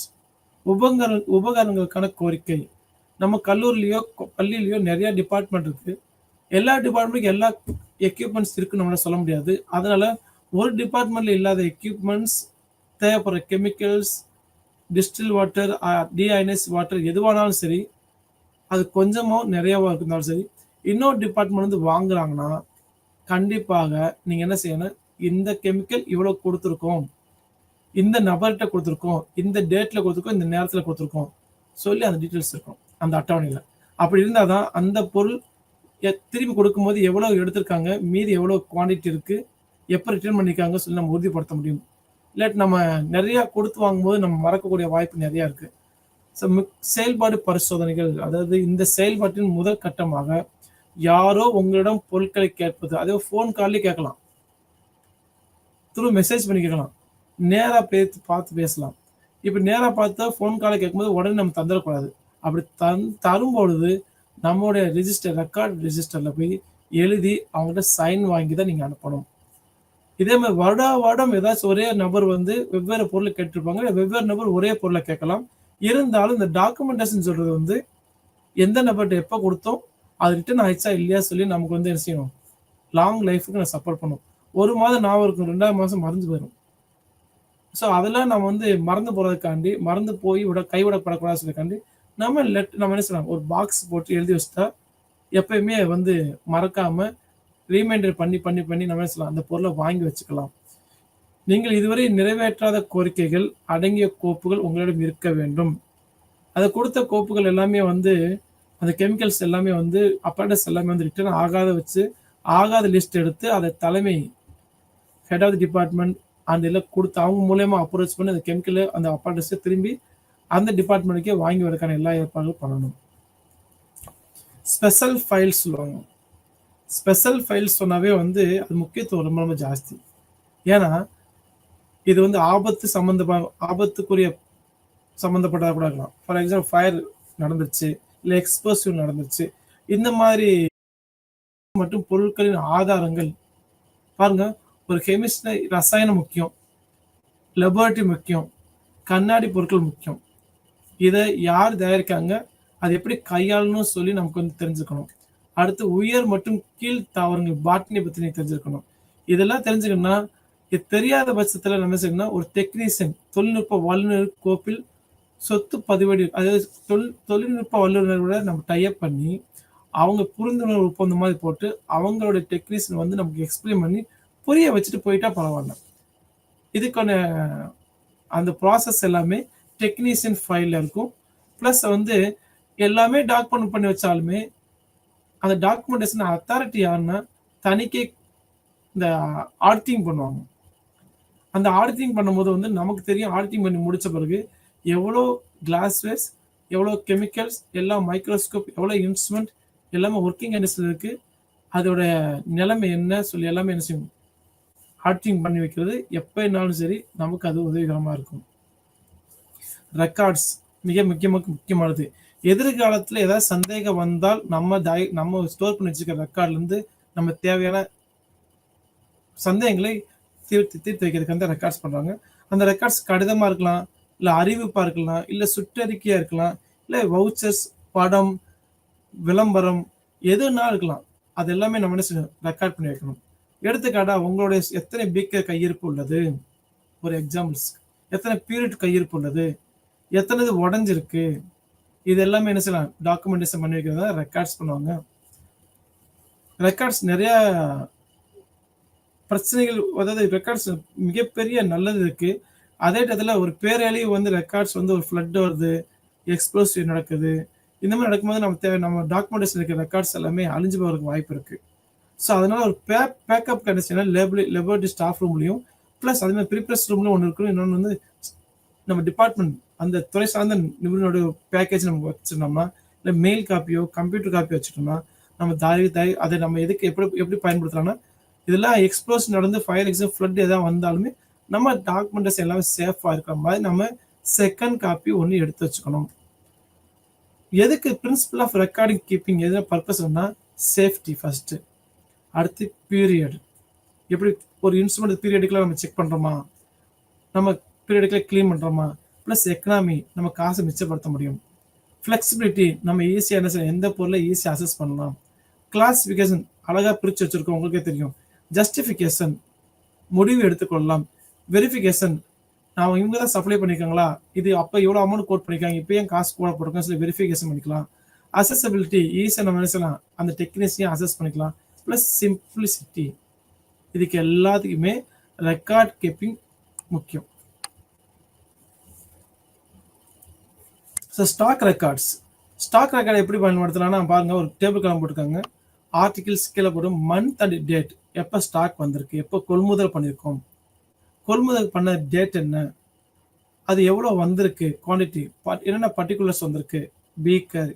உபகரணங்களுக்கான கோரிக்கை. நம்ம கல்லூரிலையோ பள்ளியிலையோ நிறைய டிபார்ட்மெண்ட் இருக்குது. எல்லா டிபார்ட்மெண்ட்டுக்கும் எல்லா எக்யூப்மெண்ட்ஸ் இருக்குன்னு நம்மளால சொல்ல முடியாது. அதனால ஒரு டிபார்ட்மெண்ட்ல இல்லாத எக்யூப்மெண்ட்ஸ், தேவைப்படுற கெமிக்கல்ஸ், டிஸ்டில் வாட்டர், டிஐஎன்எஸ் வாட்டர் எதுவானாலும் சரி, அது கொஞ்சமோ நிறையவோ இருந்தாலும் சரி, இன்னொரு டிபார்ட்மெண்ட் வந்து வாங்குறாங்கன்னா கண்டிப்பாக நீங்கள் என்ன செய்யணும், இந்த கெமிக்கல் இவ்வளோ கொடுத்துருக்கோம், இந்த நபர்கிட்ட கொடுத்துருக்கோம், இந்த டேட்டில் கொடுத்துருக்கோம், இந்த நேரத்தில் கொடுத்துருக்கோம் சொல்லி அந்த டீட்டெயில்ஸ் இருக்கும் அந்த அட்டவணையில். அப்படி இருந்தால் தான் அந்த பொருள் திரும்பி கொடுக்கும்போது எவ்வளோ எடுத்திருக்காங்க, மீதி எவ்வளோ குவான்டிட்டி இருக்குது, எப்போ ரிட்டர்ன் பண்ணியிருக்காங்க சொல்லி நம்ம உறுதிப்படுத்த முடியும். இல்லாட்டி நம்ம நிறையா கொடுத்து வாங்கும்போது நம்ம மறக்கக்கூடிய வாய்ப்பு நிறையா இருக்குது. ஸோ செயல்பாடு பரிசோதனைகள், அதாவது இந்த செயல்பாட்டின் முதல் கட்டமாக யாரோ உங்களிடம் பொருட்களை கேட்பது, அதே ஃபோன் கால்லேயே கேட்கலாம், மெசேஜ் பண்ணி கேட்கலாம், நேராக பார்த்து பேசலாம். இப்போ நேராக பார்த்தா ஃபோன் காலை கேட்கும்போது உடனே நம்ம தந்துடக்கூடாது. அப்படி தரும்பொழுது நம்மளுடைய ரெக்கார்ட் ரெஜிஸ்டரில் போய் எழுதி அவங்கள்ட்ட சைன் வாங்கி தான் நீங்கள் அனுப்பணும். இதே மாதிரி வருடம் ஏதாச்சும் ஒரே நபர் வந்து வெவ்வேறு பொருளை கேட்டிருப்பாங்க, வெவ்வேறு நபர் ஒரே பொருளை கேட்கலாம். இருந்தாலும் இந்த டாக்குமெண்டேஷன் சொல்றது வந்து எந்த நபர்கிட்ட எப்போ கொடுத்தோம், அது ரிட்டர்ன் ஆயிடுச்சா இல்லையா சொல்லி நமக்கு வந்து என்ன செய்யணும், லாங் லைஃபுக்கு நான் சப்போர்ட் பண்ணும். 1 மாதம் ஞாபகம் இருக்கும், 2ஆவது மாதம் மறந்து போயிடும். ஸோ அதெல்லாம் நம்ம வந்து மறந்து போகிறதுக்காண்டி, மறந்து போய் கைவிடப்படக்கூடாது சொல்லிக்காண்டி நம்ம என்ன செய்யலாம், ஒரு பாக்ஸ் போட்டு எழுதி வச்சுட்டா எப்பயுமே வந்து மறக்காம ரீமைண்டர் பண்ணி பண்ணி பண்ணி நம்ம என்ன செய்யலாம், அந்த பொருளை வாங்கி வச்சுக்கலாம். நீங்கள் இதுவரை நிறைவேற்றாத கோரிக்கைகள் அடங்கிய கோப்புகள் உங்களிடம் இருக்க வேண்டும். அதை கொடுத்த கோப்புகள் எல்லாமே வந்து அந்த கெமிக்கல்ஸ் எல்லாமே வந்து அப்பார்டஸ் எல்லாமே வந்து ரிட்டர்ன் ஆகாத லிஸ்ட் எடுத்து அதை தலைமை ஹெட் ஆஃப் தி டிபார்ட்மெண்ட் அந்த இதில் கொடுத்து அவங்க மூலயமா அப்ரோச் பண்ணி அந்த கெமிக்கல் அந்த அப்பார்டஸை திரும்பி அந்த டிபார்ட்மெண்ட்டுக்கே வாங்கி வரதுக்கான எல்லா ஏற்பாடுகளும் பண்ணணும். ஸ்பெஷல் ஃபைல்ஸ் சொல்லுவாங்க. ஸ்பெஷல் ஃபைல்ஸ் சொன்னாவே வந்து அது முக்கியத்துவம் ரொம்ப ரொம்ப ஜாஸ்தி. ஏன்னா இது வந்து ஆபத்துக்குரிய சம்மந்தப்பட்டதாக கூட இருக்கலாம். ஃபார் எக்ஸாம்பிள் ஃபயர் நடந்துருச்சு, இல்லை எக்ஸ்ப்ளோசிவ் நடந்துருச்சு, இந்த மாதிரி மற்றும் பொருட்களின் ஆதாரங்கள் பாருங்க. ஒரு கெமிஸ்ட் ரசாயனம் முக்கியம், லெபார்டரி முக்கியம், கண்ணாடி பொருட்கள் முக்கியம். இதை யார் தயாரிக்காங்க, அது எப்படி கையாளணும் சொல்லி நமக்கு வந்து தெரிஞ்சுக்கணும். அடுத்து உயர் மற்றும் கீழ் தாவரங்கள் பாட்னி பற்றி நீ தெரிஞ்சுக்கணும். இதெல்லாம் தெரிஞ்சுக்கணும்னா இது தெரியாத பட்சத்தில் நம்ம செய்யணும்னா ஒரு டெக்னீஷியன், தொழில்நுட்ப வல்லுநர் கோப்பில் சொத்து பதிவேடு, அதாவது தொழில்நுட்ப வல்லுநரோட நம்ம டைப் பண்ணி அவங்க புரிந்துணர்வு ஒப்பந்தம் மாதிரி போட்டு அவங்களோட டெக்னீஷியன் வந்து நமக்கு எக்ஸ்பிளைன் பண்ணி புரிய வச்சுட்டு போயிட்டா பரவாயில்ல. இதுக்கான அந்த ப்ராசஸ் எல்லாமே டெக்னீஷியன் ஃபைலில் இருக்கும். ப்ளஸ் வந்து எல்லாமே டாக்குமெண்ட் பண்ணி வச்சாலுமே அந்த டாக்குமெண்டேஷன் அத்தாரிட்டி யாருன்னா தணிக்கை இந்த ஆடிட்டிங் பண்ணுவாங்க. அந்த ஆடிட்டிங் பண்ணும்போது வந்து நமக்கு தெரியும் ஆடிட்டிங் பண்ணி முடிச்ச பிறகு எவ்வளோ கிளாஸ் வேஸ், எவ்வளோ கெமிக்கல்ஸ், எல்லா மைக்ரோஸ்கோப், எவ்வளோ இன்ஸ்ட்ருமெண்ட் எல்லாமே ஒர்க்கிங் கண்டிஷன்ல இருக்கு. அதோட நிலைமை என்ன சொல்லி எல்லாமே என்ன செய்யும் ஆடிட்டிங் பண்ணி வைக்கிறது எப்பனாலும் சரி நமக்கு அது உதவிகரமா இருக்கும். ரெக்கார்ட்ஸ் மிக முக்கியமானது. எதிர்காலத்துல ஏதாவது சந்தேகம் வந்தால் நம்ம ஸ்டோர் பண்ணி வச்சிருக்கிற ரெக்கார்ட்ல இருந்து நம்ம தேவையான சந்தேகங்களை தீர்த்து வைக்கிறதுக்கு வந்து ரெக்கார்ட்ஸ் பண்றாங்க. அந்த ரெக்கார்ட்ஸ் கடிதமா இருக்கலாம், இல்ல அறிவிப்பா இருக்கலாம், இல்ல சுற்றறிக்கையா இருக்கலாம், இல்ல வவுச்சர்ஸ், படம், விளம்பரம் எதுனா இருக்கலாம். அது எல்லாமே நம்ம என்ன செய்யணும் ரெக்கார்ட் பண்ணி வைக்கணும். எடுத்துக்காட்டா உங்களுடைய எத்தனை பீக்கர் கையிருப்பு உள்ளது, ஒரு எக்ஸாம்பிள்ஸ் எத்தனை பீரியட் கையிருப்பு உள்ளது, எத்தனை உடஞ்சிருக்கு, இது எல்லாமே என்ன செய்யலாம் டாக்குமெண்டேஷன் பண்ணி வைக்கிறதா ரெக்கார்ட்ஸ் பண்ணுவாங்க. ரெக்கார்ட்ஸ் நிறைய பிரச்சனைகள், அதாவது ரெக்கார்ட்ஸ் மிகப்பெரிய நல்லது இருக்கு. அதே இடத்துல ஒரு பேரழிவு வந்து ரெக்கார்ட்ஸ் வந்து ஒரு ஃப்ளட் வருது, எக்ஸ்ப்ளோசிவ் நடக்குது, இந்த மாதிரி நடக்கும்போது நம்ம டாக்குமெண்டேஷன் இருக்கிற ரெக்கார்ட்ஸ் எல்லாமே அழிஞ்சு போகிறதுக்கு வாய்ப்பு இருக்கு. ஸோ அதனால ஒரு பேக்கப் கண்டிஷனா லெபோரட்டரி ஸ்டாஃப் ரூம்லையும் ப்ளஸ் அதே மாதிரி ப்ரிப்ரஸ் ரூம்ல ஒன்று இருக்கும். இன்னொன்று வந்து நம்ம டிபார்ட்மெண்ட் அந்த துறை சார்ந்த நிபுணரோட பேக்கேஜ் நம்ம வச்சிருந்தோம்னா, இல்லை மெயில் காப்பியோ கம்ப்யூட்டர் காப்பியோ வச்சுட்டோம்னா நம்ம அதை நம்ம எதுக்கு எப்படி பயன்படுத்தலாம்னா, இதெல்லாம் எக்ஸ்ப்ளோஷன் நடந்து ஃபயர் எக்ஸாம் ஃப்ளட் எதாவது வந்தாலுமே நம்ம டாக்குமெண்டேஷன் எல்லாமே சேஃபாக இருக்கிற மாதிரி நம்ம செகண்ட் காப்பி ஒன்று எடுத்து வச்சுக்கணும். எதுக்கு பிரின்சிபல் ஆஃப் ரெக்கார்டிங் கீப்பிங் எதுனா பர்பஸ்னா சேஃப்டி ஃபர்ஸ்ட், அடுத்து பீரியட், எப்படி ஒரு இன்ஸ்ட்ருமெண்ட் பீரியடுக்குலாம் நம்ம செக் பண்ணுறோமா, நம்ம பீரியடுக்குலாம் க்ளீன் பண்ணுறோமா, ப்ளஸ் எக்கனாமி நம்ம காசை மிச்சப்படுத்த முடியும், ஃப்ளெக்சிபிலிட்டி நம்ம ஈஸியாக என்ன செய்யணும் எந்த பொருளை ஈஸியாக அசஸ் பண்ணலாம், கிளாசிஃபிகேஷன் அழகாக பிரித்து வச்சுருக்கோம் உங்களுக்கே தெரியும், ஜஸ்டிஃபிகேஷன் முடிவு எடுத்துக்கொள்ளலாம், வெரிஃபிகேஷன் நான் இவங்க தான் சப்ளை பண்ணியிருக்காங்களா, இது அப்போ எவ்வளோ அமௌண்ட் கோட் பண்ணியிருக்காங்க, இப்போ ஏன் காசு கூட போட்டிருக்காங்க சொல்லி வெரிஃபிகேஷன் பண்ணிக்கலாம், அசசபிலிட்டி ஈஸியாக நம்ம நினைச்சலாம் அந்த டெக்னீஷியன் அசஸ் பண்ணிக்கலாம், ப்ளஸ் சிம்பிளிசிட்டி இதுக்கு எல்லாத்துக்குமே ரெக்கார்ட் கீப்பிங் முக்கியம். ஸோ ஸ்டாக் ரெக்கார்ட் எப்படி பயன்படுத்தலாம்னா பாருங்க, ஒரு டேபிள் காலம் போட்டிருக்காங்க, ஆர்டிகிள்ஸ் கீழே போட்டு மந்த் அண்ட் டேட், எப்போ ஸ்டாக் வந்திருக்கு, எப்போ கொள்முதல் பண்ணியிருக்கோம், கொள்முதல் பண்ண டேட் என்ன, அது எவ்வளோ வந்திருக்கு, குவான்டிட்டி என்னென்ன பர்டிகுலர்ஸ் வந்திருக்கு, பீக்கர்,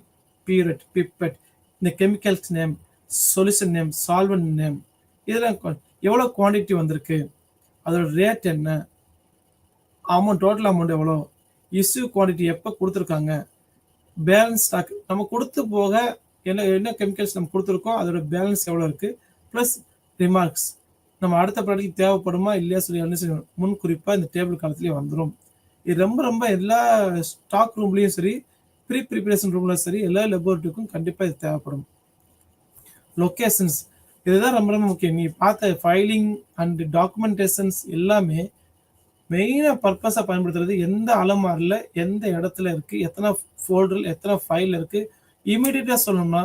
பீரட், பிப்பட், இந்த chemicals name, solution name, solvent name, இதெல்லாம் எவ்வளோ குவான்டிட்டி வந்திருக்கு, அதோட ரேட் என்ன, அமௌண்ட் டோட்டல் அமௌண்ட் எவ்வளோ, இஷ்யூ குவான்டிட்டி எப்போ கொடுத்துருக்காங்க, பேலன்ஸ் ஸ்டாக் நம்ம கொடுத்து போக என்ன கெமிக்கல்ஸ் நம்ம கொடுத்துருக்கோம் அதோட பேலன்ஸ் எவ்வளோ இருக்குது, ப்ளஸ் ரிமார்க்ஸ் நம்ம அடுத்த ப்ராடக்ட் தேவைப்படுமா இல்லையா சொல்லி என்ன செய்யணும் முன் குறிப்பாக இந்த டேபிள் காலத்துலேயே வந்துடும். இது ரொம்ப எல்லா ஸ்டாக் ரூம்லேயும் சரி, ப்ரிப்பரேஷன் ரூம்ல சரி, எல்லா லெபோரட்டரிக்கும் கண்டிப்பாக இது தேவைப்படும். லொக்கேஷன்ஸ் இதுதான் ரொம்ப முக்கியம். நீ பார்த்த ஃபைலிங் அண்ட் டாக்குமெண்டேஷன்ஸ் எல்லாமே மெயினாக பர்பஸாக பயன்படுத்துறது எந்த அலமாரில் எந்த இடத்துல இருக்குது, எத்தனை ஃபோல்டரில் எத்தனை ஃபைல் இருக்குது, இமீடியட்டாக சொல்லணும்னா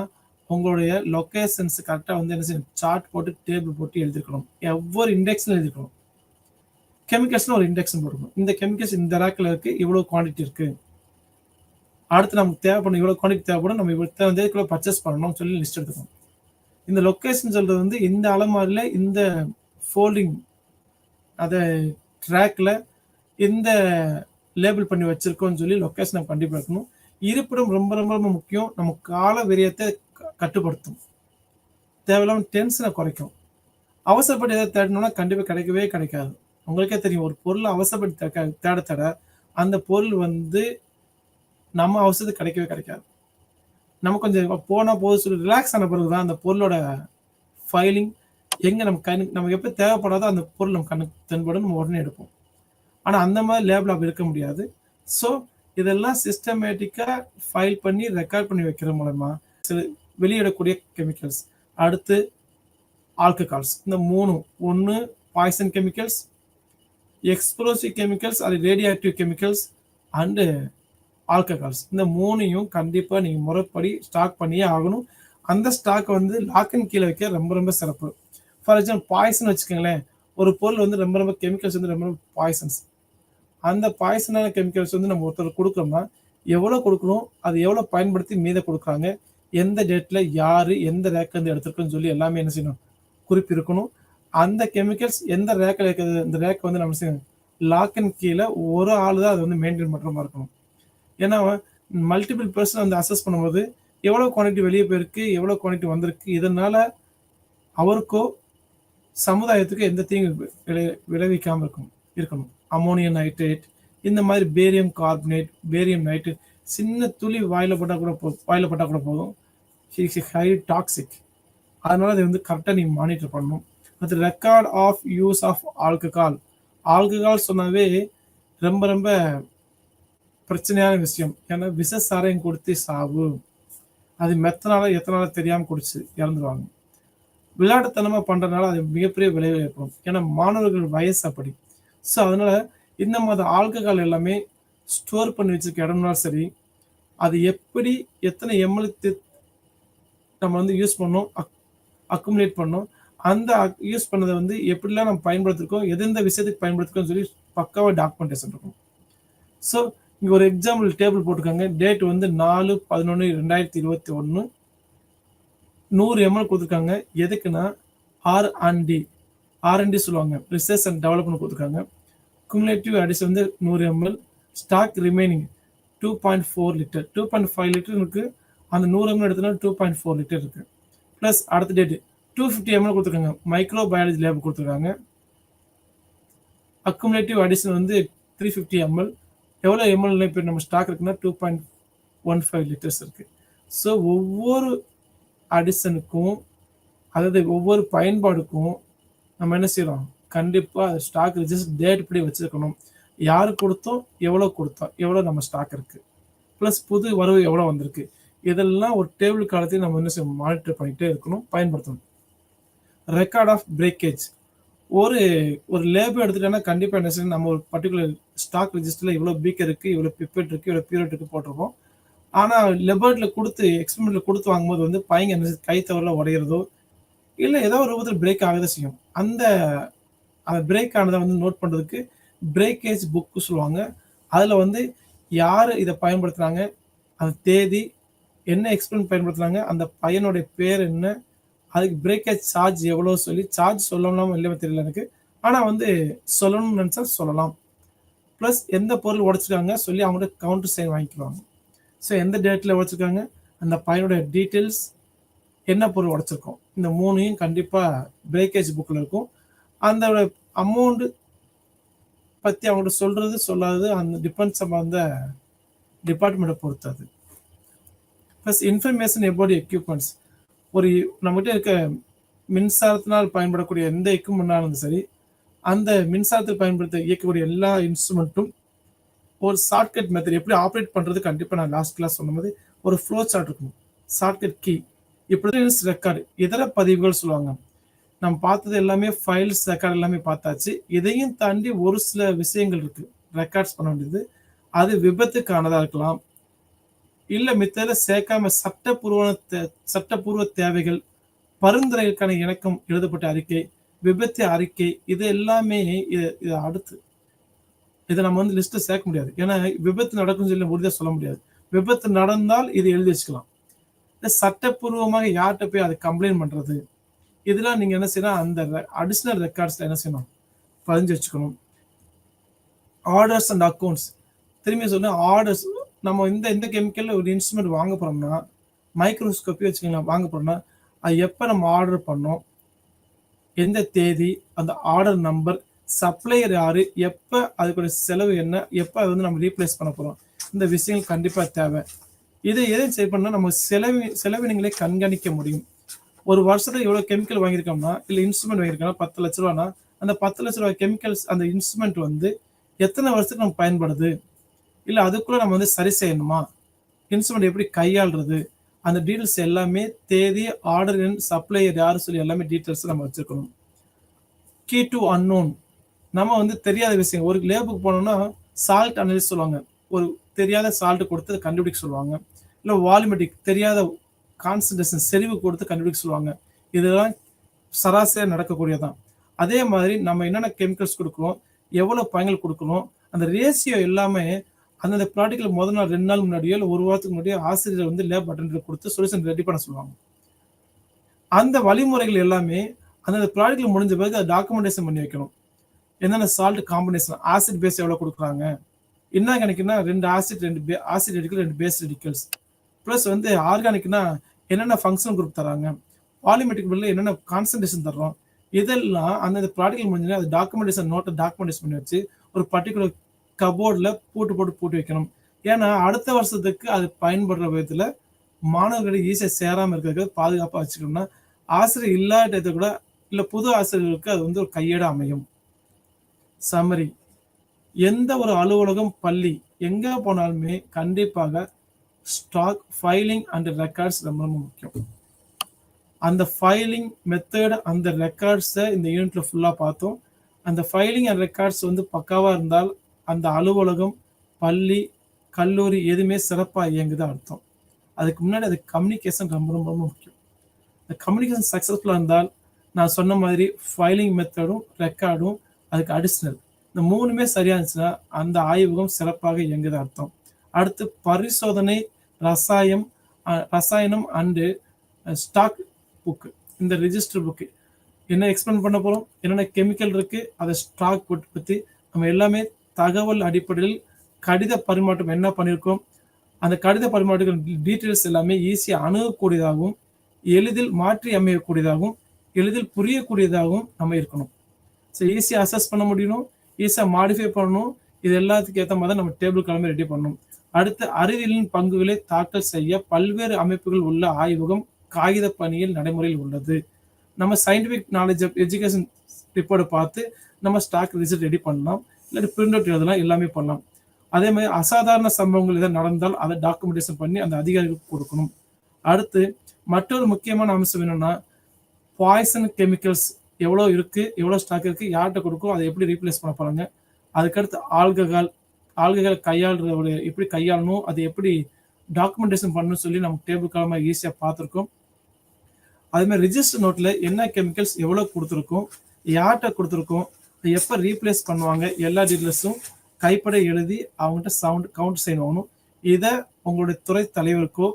உங்களுடைய லொக்கேஷன்ஸ் கரெக்டாக வந்து என்ன செய்யணும் சார்ட் போட்டு டேபிள் போட்டு எழுதிக்கணும், ஒவ்வொரு இண்டெக்ஸில் எழுதிக்கணும். கெமிக்கல்ஸ்னு ஒரு இண்டெக்ஷன் போட்டுக்கணும், இந்த கெமிக்கல்ஸ் இந்த ரேக்கில் இருக்குது, இவ்வளோ குவான்டிட்டி இருக்குது, அடுத்து நமக்கு தேவைப்படும் இவ்வளோ குவான்டிட்டி தேவைப்படும், நம்ம இவ்வளோ தேவைக்குள்ள பர்ச்சேஸ் பண்ணணும்னு சொல்லி லிஸ்ட் எடுத்துக்கணும். இந்த லொக்கேஷன் சொல்கிறது வந்து இந்த அலமாரியில் இந்த ஃபோல்டிங் அதை ட்ராக்ல எந்த லேபிள் பண்ணி வச்சிருக்கோம்னு சொல்லி லொக்கேஷனை கண்டிப்பாக இருக்கணும். இருப்பிடம் ரொம்ப முக்கியம். நம்ம கால விரயத்தை கட்டுப்படுத்தும், தேவையில்லாம டென்ஷனை குறைக்கும். அவசரப்பட்டு எதாவது தேடணும்னா கண்டிப்பாக கிடைக்காது. உங்களுக்கே தெரியும், ஒரு பொருளை அவசரப்பட்டு தேட அந்த பொருள் வந்து நம்ம அவசரத்துக்கு கிடைக்காது. நம்ம கொஞ்சம் போனால் போது சொல்லி ரிலாக்ஸ் ஆன பிறகு தான் அந்த பொருளோட ஃபைலிங் எங்கே நமக்கு எப்போ தேவைப்படாதோ அந்த பொருள் நம்ம கண்ணுக்கு தென்படும், நம்ம உடனே எடுப்போம். ஆனால் அந்த மாதிரி லேபிள் அப்படி இருக்க முடியாது. ஸோ இதெல்லாம் சிஸ்டமேட்டிக்காக ஃபைல் பண்ணி ரெக்கார்ட் பண்ணி வைக்கிற மூலமா வெளியிடக்கூடிய கெமிக்கல்ஸ், அடுத்து ஆல்கஹால்ஸ், இந்த மூணு, ஒன்று பாய்சன் கெமிக்கல்ஸ், எக்ஸ்ப்ளோசிவ் கெமிக்கல்ஸ், அது radio active chemicals and alcohols, இந்த மூணையும் கண்டிப்பாக நீங்கள் முறைப்படி ஸ்டாக் பண்ணியே ஆகணும். அந்த ஸ்டாக் வந்து லாக்கின் கீழே வைக்க ரொம்ப சிறப்பு. ஃபார் எக்ஸாம்பிள் பாய்சன் வச்சுக்கோங்களேன், ஒரு பொருள் வந்து ரொம்ப கெமிக்கல்ஸ் வந்து ரொம்ப பாய்சன்ஸ், அந்த பாய்சனான கெமிக்கல்ஸ் வந்து நம்ம ஒருத்தர் கொடுக்குறோம்னா எவ்வளோ கொடுக்கணும், அது எவ்வளோ பயன்படுத்தி மீதை கொடுக்குறாங்க, எந்த டேட்டில் யார் எந்த ரேக் வந்து எடுத்துருக்குன்னு சொல்லி எல்லாமே என்ன செய்யணும் குறிப்பு இருக்கணும். அந்த கெமிக்கல்ஸ் எந்த ரேக்கில் இருக்குது, இந்த ரேக் வந்து நம்ம செய்யணும் லாக்கின் கீழே ஒரு ஆள் தான் அதை வந்து மெயின்டைன் பண்ணுற மாதிரி இருக்கணும். ஏன்னா மல்டிபிள் பர்சன் வந்து அசஸ் பண்ணும்போது எவ்வளோ குவான்டிட்டி வெளியே போயிருக்கு, எவ்வளோ குவான்டிட்டி வந்திருக்கு, இதனால அவருக்கோ சமுதாயத்துக்கு எந்த தீங்கு விளைவிக்காமல் இருக்கணும். அமோனியம் நைட்ரேட், இந்த மாதிரி பேரியம் கார்பனேட், பேரியம் நைட்ரேட், சின்ன துளி வாயில பட்டா கூட போதும், ஹை டாக்ஸிக். அதனால அதை வந்து கரெக்டாக நீங்கள் மானிட்டர் பண்ணணும். அது record of use of alcohol. Alcohol சொன்னாவே ரொம்ப ரொம்ப பிரச்சனையான விஷயம். ஏன்னா விஷ சாராயம் கொடுத்து சாவு, அது மெத்தனால எத்தனால தெரியாமல் குடிச்சு இறந்துருவாங்க. விளையாட்டுத்தனமாக பண்ணுறதுனால அது மிகப்பெரிய விளைவு ஏற்படும். ஏன்னா மாணவர்கள் வயசு அப்படி. ஸோ அதனால இந்த மாதிரி ஆல்கஹால் எல்லாமே ஸ்டோர் பண்ணி வச்சிருக்க இடம்னாலும் சரி, அது எப்படி எத்தனை எம்எல் நம்ம வந்து யூஸ் பண்ணோம், அக்குமுலேட் பண்ணோம், அந்த யூஸ் பண்ணதை வந்து எப்படிலாம் நம்ம பயன்படுத்திருக்கோம், எந்தெந்த விஷயத்துக்கு பயன்படுத்திருக்கோம்னு சொல்லி பக்காவாக டாக்குமெண்டேஷன் இருக்கும். ஸோ இங்கே ஒரு எக்ஸாம்பிள் டேபிள் போட்டிருக்காங்க. டேட் வந்து 4/11/2021, 100 ml கொடுத்துருக்காங்க. எதுக்குன்னா R&D சொல்லுவாங்க, ரிசர்ச் அண்ட் டெவலப்மெண்ட் கொடுத்துருக்காங்க. குமுலேட்டிவ் அடிஷன் வந்து 100 ml, stock remaining 2.4 litre, 2.5 litre இருக்கு. அந்த 100 ml எடுத்தனா 2.4 லிட்டர் இருக்கு. ப்ளஸ் அடுத்த டேட்டு 250 ml கொடுத்துருக்காங்க, மைக்ரோ பயாலஜி லேப் கொடுத்துருக்காங்க. அக்குமுலேட்டிவ் அடிஷன் வந்து 350 ml. எவ்வளோ எம்எல் இப்போ நம்ம ஸ்டாக் இருக்குன்னா 2.15 லிட்டர்ஸ் இருக்கு. ஸோ ஒவ்வொரு அடிஷனுக்கும், அதாவது ஒவ்வொரு பயன்பாடுக்கும் நம்ம என்ன செய்யறோம், கண்டிப்பாக ஸ்டாக் ரிஜிஸ்டர் டேட் படி வச்சிருக்கணும். யாரு கொடுத்தோம், எவ்வளோ நம்ம ஸ்டாக் இருக்கு, ப்ளஸ் புது வரவு எவ்வளோ வந்திருக்கு, இதெல்லாம் ஒரு டேபிள் காலத்தையும் நம்ம என்ன செய்யணும், மானிட்டர் பண்ணிட்டே இருக்கணும், பயன்படுத்தணும். Record of breakage. ஒரு லேபிள் எடுத்துட்டோம்னா கண்டிப்பாக என்ன செய்யணும், நம்ம ஒரு பர்டிகுலர் ஸ்டாக் ரிஜிஸ்டரில் இவ்வளோ பீக்கர் இருக்குது, இவ்வளோ பிப்பெட் இருக்குது, இவ்வளோ பியூரட் இருக்குது போட்டிருப்போம். ஆனால் லெபர்ட்டில் கொடுத்து எக்ஸ்பெரிமெண்ட்டில் கொடுத்து வாங்கும்போது வந்து பையங்க என்ன கை தவறில் உடையிறதோ இல்லை ஏதோ ஒரு ரூபத்தில் பிரேக் ஆகதான் செய்யும். அந்த பிரேக் ஆனதை வந்து நோட் பண்ணுறதுக்கு பிரேக்கேஜ் புக்கு சொல்லுவாங்க. அதில் வந்து யார் இதை பயன்படுத்துகிறாங்க, அந்த தேதி, என்ன எக்ஸ்பெரிமெண்ட் பயன்படுத்துகிறாங்க, அந்த பையனுடைய பேர் என்ன, அதுக்கு பிரேக்கேஜ் சார்ஜ் எவ்வளோ சொல்லி, சார்ஜ் சொல்லலாம் இல்லையா தெரியல எனக்கு, ஆனால் வந்து சொல்லணும்னு நினச்சா சொல்லலாம். ப்ளஸ் எந்த பொருள் உடைச்சிருக்காங்க சொல்லி அவங்கள்ட்ட கவுண்டர் சைன் வாங்கிக்குவாங்க. ஸோ எந்த டேட்டில் உடைச்சிருக்காங்க, அந்த பையனுடைய டீட்டெயில்ஸ், என்ன பொருள் உடைச்சிருக்கோம், இந்த மூணையும் கண்டிப்பாக பிரேக்கேஜ் புக்கில் இருக்கும். அந்த அமௌண்ட்டு பற்றி அவங்கள்ட்ட சொல்கிறது சொல்லாதது அந்த டிபெண்ட்ஸ் அந்த டிபார்ட்மெண்ட்டை பொறுத்தது. Plus information about equipments. ஒரு நம்மகிட்ட இருக்க மின்சாரத்தினால் பயன்படக்கூடிய எந்த எக்யூப்மெண்ட்னாலும் சரி, அந்த மின்சாரத்தில் பயன்படுத்த இயக்கக்கூடிய எல்லா இன்ஸ்ட்ருமெண்ட்டும் ஒரு ஷார்ட்கட் மெத்தட் எப்படி ஆப்ரேட் பண்ணுறது, கண்டிப்பாக நான் லாஸ்ட் கிளாஸ் சொன்ன மாதிரி ஒரு ஃப்ளோ சார்ட் இருக்கும், ஷார்ட்கட் கீ, இப்படி ரெக்கார்டு, இதர பதிவுகள் சொல்லுவாங்க. நம்ம பார்த்தது எல்லாமே ஃபைல்ஸ் ரெக்கார்டு எல்லாமே பார்த்தாச்சு. இதையும் தாண்டி ஒரு சில விஷயங்கள் இருக்கு ரெக்கார்ட்ஸ் பண்ண வேண்டியது. அது விபத்துக்கானதாக இருக்கலாம், இல்லை மித்ததில் சேர்க்காம சட்டப்பூர்வ தேவைகள், பரிந்துரைகளுக்கான இணக்கம் எழுதப்பட்ட அறிக்கை, விபத்து அறிக்கை, இது எல்லாமே இது அடுத்து இதை நம்ம வந்து லிஸ்ட்டை சேர்க்க முடியாது. ஏன்னா விபத்து நடக்கும்னு சொல்லி உறுதியாக சொல்ல முடியாது. விபத்து நடந்தால் இது எழுதி வச்சுக்கலாம். சட்டப்பூர்வமாக யார்கிட்ட போய் அதை கம்ப்ளைண்ட் பண்ணுறது, இதெல்லாம் நீங்கள் என்ன செய்யணும், அந்த அடிஷ்னல் ரெக்கார்ட்ஸில் என்ன செய்யணும், பதிஞ்சு வச்சுக்கணும். Orders and accounts. திரும்பி சொன்ன ஆர்டர்ஸ், நம்ம இந்த கெமிக்கலில் ஒரு இன்ஸ்ட்ருமெண்ட் வாங்க போகிறோம்னா, மைக்ரோஸ்கோப்பி வச்சுக்கலாம் வாங்க போகிறோம்னா, அது எப்போ நம்ம ஆர்டர் பண்ணோம், எந்த தேதி, அந்த ஆர்டர் நம்பர், சப்ளையர் யாரு, எப்போ அதுக்குடைய செலவு என்ன, எப்போ அதை வந்து நம்ம ரீப்ளேஸ் பண்ண போகிறோம், இந்த விஷயங்கள் கண்டிப்பாக தேவை. இதை எதுவும் சரி பண்ணால் நம்ம செலவினங்களை கண்காணிக்க முடியும். ஒரு வருஷத்துல எவ்வளோ கெமிக்கல் வாங்கியிருக்கோம்னா, இல்லை இன்ஸ்ட்ருமெண்ட் வாங்கியிருக்கோம்னா 10 லட்ச ரூபானா, அந்த 10 லட்ச ரூபாய் கெமிக்கல்ஸ் அந்த இன்ஸ்ட்ருமெண்ட் வந்து எத்தனை வருஷத்துக்கு நம்ம பயன்படுது, இல்லை அதுக்குள்ளே நம்ம வந்து சரி செய்யணுமா, இன்ஸ்ட்ருமெண்ட் எப்படி கையாளுறது, அந்த டீட்டெயில்ஸ் எல்லாமே, தேதி, ஆர்டர் எண், சப்ளையர் யாரு சொல்லி எல்லாமே டீட்டெயில்ஸ் நம்ம வச்சுருக்கணும். Key to unknown. நம்ம வந்து தெரியாத விஷயம், ஒரு லேபுக்கு போனோம்னா சால்ட் அனலிஸ் சொல்லுவாங்க, ஒரு தெரியாத சால்ட் கொடுத்து அதை கண்டுபிடிக்க சொல்லுவாங்க, இல்லை வால்யூமெட்ரிக் தெரியாத கான்சன்ட்ரேஷன் செறிவு கொடுத்து கண்டுபிடிக்க சொல்லுவாங்க. இதெல்லாம் சராசரியாக நடக்கக்கூடியதான். அதே மாதிரி நம்ம என்னென்ன கெமிக்கல்ஸ் கொடுக்குறோம், எவ்வளோ பயன்கள் கொடுக்கணும், அந்த ரேஷியோ எல்லாமே அந்தந்த ப்ராடக்டில் முதல் நாள் 2 நாள் முன்னாடியோ இல்லை ஒரு வாரத்துக்கு முன்னாடியோ ஆசிரியர் வந்து லேப் அட்டெண்டர் கொடுத்து சொல்யூஷன் ரெடி பண்ண சொல்லுவாங்க. அந்த வழிமுறைகள் எல்லாமே அந்த ப்ராடக்ட்ல முடிஞ்ச பிறகு அதை டாக்குமெண்டேஷன் பண்ணி வைக்கணும். என்னென்ன சால்ட் காம்பினேஷன், ஆசிட் பேஸ் எவ்வளோ கொடுக்குறாங்க, என்ன கணக்குன்னா 2 acid 2 acid radical 2 base radicals, plus வந்து ஆர்கானிக்னா என்னென்ன ஃபங்க்ஷன் குரூப் தராங்க, பாலிமெட்ரிக் பில்ல என்னென்ன கான்சன்ட்ரேஷன் தர்றோம், இதெல்லாம் அந்த ப்ராடக்ட் முடிஞ்சு அது டாக்குமெண்டேஷன் நோட்டை டாக்குமெண்டேஷன் பண்ணி வச்சு ஒரு பர்டிகுலர் கபோர்டில் போட்டு வைக்கணும். ஏன்னா அடுத்த வருஷத்துக்கு அது பயன்படுற விதத்தில் மாணவர்களை ஈஸியாக சேராமல் இருக்கிறதுக்கு பாதுகாப்பாக வச்சுக்கணும்னா ஆசிரியர் இல்லாததை கூட இல்லை புது ஆசிரியர்களுக்கு அது வந்து ஒரு கையேடு அமையும். சம்மரி, எந்த ஒரு அலுவலகம் பள்ளி எங்கே போனாலுமே கண்டிப்பாக ஸ்டாக் ஃபைலிங் அண்ட் ரெக்கார்ட்ஸ் ரொம்ப ரொம்ப முக்கியம். அந்த ஃபைலிங் மெத்தட் அந்த ரெக்கார்ட்ஸை இந்த யூனிட்ல ஃபுல்லாக பார்த்தோம். அந்த ஃபைலிங் அண்ட் ரெக்கார்ட்ஸ் வந்து பக்காவாக இருந்தால் அந்த அலுவலகம் பள்ளி கல்லூரி எதுவுமே சிறப்பாக இயங்குது அர்த்தம். அதுக்கு முன்னாடி அது கம்யூனிகேஷன் ரொம்ப ரொம்ப முக்கியம். இந்த கம்யூனிகேஷன் சக்ஸஸ்ஃபுல்லாக இருந்தால் நான் சொன்ன மாதிரி ஃபைலிங் மெத்தடும் ரெக்கார்டும் அதுக்கு அடிஷ்னல் இந்த மூணுமே சரியா இருந்துச்சுன்னா அந்த ஆய்வகம் சிறப்பாக இயங்குது அர்த்தம். அடுத்து பரிசோதனை ரசாயனம் அண்டு ஸ்டாக் புக்கு, இந்த ரிஜிஸ்டர் புக்கு என்ன எக்ஸ்பிளைன் பண்ண போகிறோம், என்னென்ன கெமிக்கல் இருக்குது, அதை ஸ்டாக் புக் பற்றி நம்ம எல்லாமே தகவல் அடிப்படையில் கடித பரிமாற்றம் என்ன பண்ணியிருக்கோம், அந்த கடித பரிமாற்றங்கள் டீட்டெயில்ஸ் எல்லாமே ஈஸியாக அணுகக்கூடியதாகவும் எளிதில் மாற்றி அமையக்கூடியதாகவும் எளிதில் புரியக்கூடியதாகவும் நம்ம இருக்கணும். ஸோ ஈஸியாக அசஸ் பண்ண முடியணும், ஈஸியாக மாடிஃபை பண்ணணும். இது எல்லாத்துக்கும் ஏற்ற மாதிரி நம்ம டேபிள் கிளம்பி ரெடி பண்ணணும். அடுத்து அறிவியலின் பங்குகளை தாக்கல் செய்ய பல்வேறு அமைப்புகள் உள்ள ஆய்வகம் காகித பணியில் நடைமுறையில் உள்ளது. நம்ம சயின்டிஃபிக் நாலேஜ் ஆஃப் எஜுகேஷன் ரிப்போர்ட்டை பார்த்து நம்ம ஸ்டாக் ரிசல்ட் ரெடி பண்ணலாம், இல்லாட்டி பிரிண்ட் அவுட் எழுதலாம், எல்லாமே பண்ணலாம். அதே மாதிரி அசாதாரண சம்பவங்கள் எதாவது நடந்தால் அதை டாக்குமெண்டேஷன் பண்ணி அந்த அதிகாரிகளுக்கு கொடுக்கணும். அடுத்து மற்றொரு முக்கியமான அம்சம் என்னன்னா பாய்சன் கெமிக்கல்ஸ் எவ்வளோ இருக்குது, எவ்வளோ ஸ்டாக் இருக்குது, யார்கிட்ட கொடுக்கும், அதை எப்படி ரீப்ளேஸ் பண்ண போகிறாங்க. அதுக்கடுத்து ஆல்கஹால் கையாளுறத எப்படி கையாளணும், அதை எப்படி டாக்குமெண்டேஷன் பண்ணணும்னு சொல்லி நம்ம டேபிள் காலமாக ஈஸியாக பார்த்துருக்கோம். அதேமாதிரி ரிஜிஸ்டர் நோட்டில் என்ன கெமிக்கல்ஸ் எவ்வளோ கொடுத்துருக்கோம், யார்கிட்ட கொடுத்துருக்கோம், எப்போ ரீப்ளேஸ் பண்ணுவாங்க, எல்லா டீட்டெயில்ஸும் கைப்பட எழுதி அவங்ககிட்ட கவுண்ட் சைன் ஆகணும். இதை உங்களுடைய துறை தலைவருக்கோ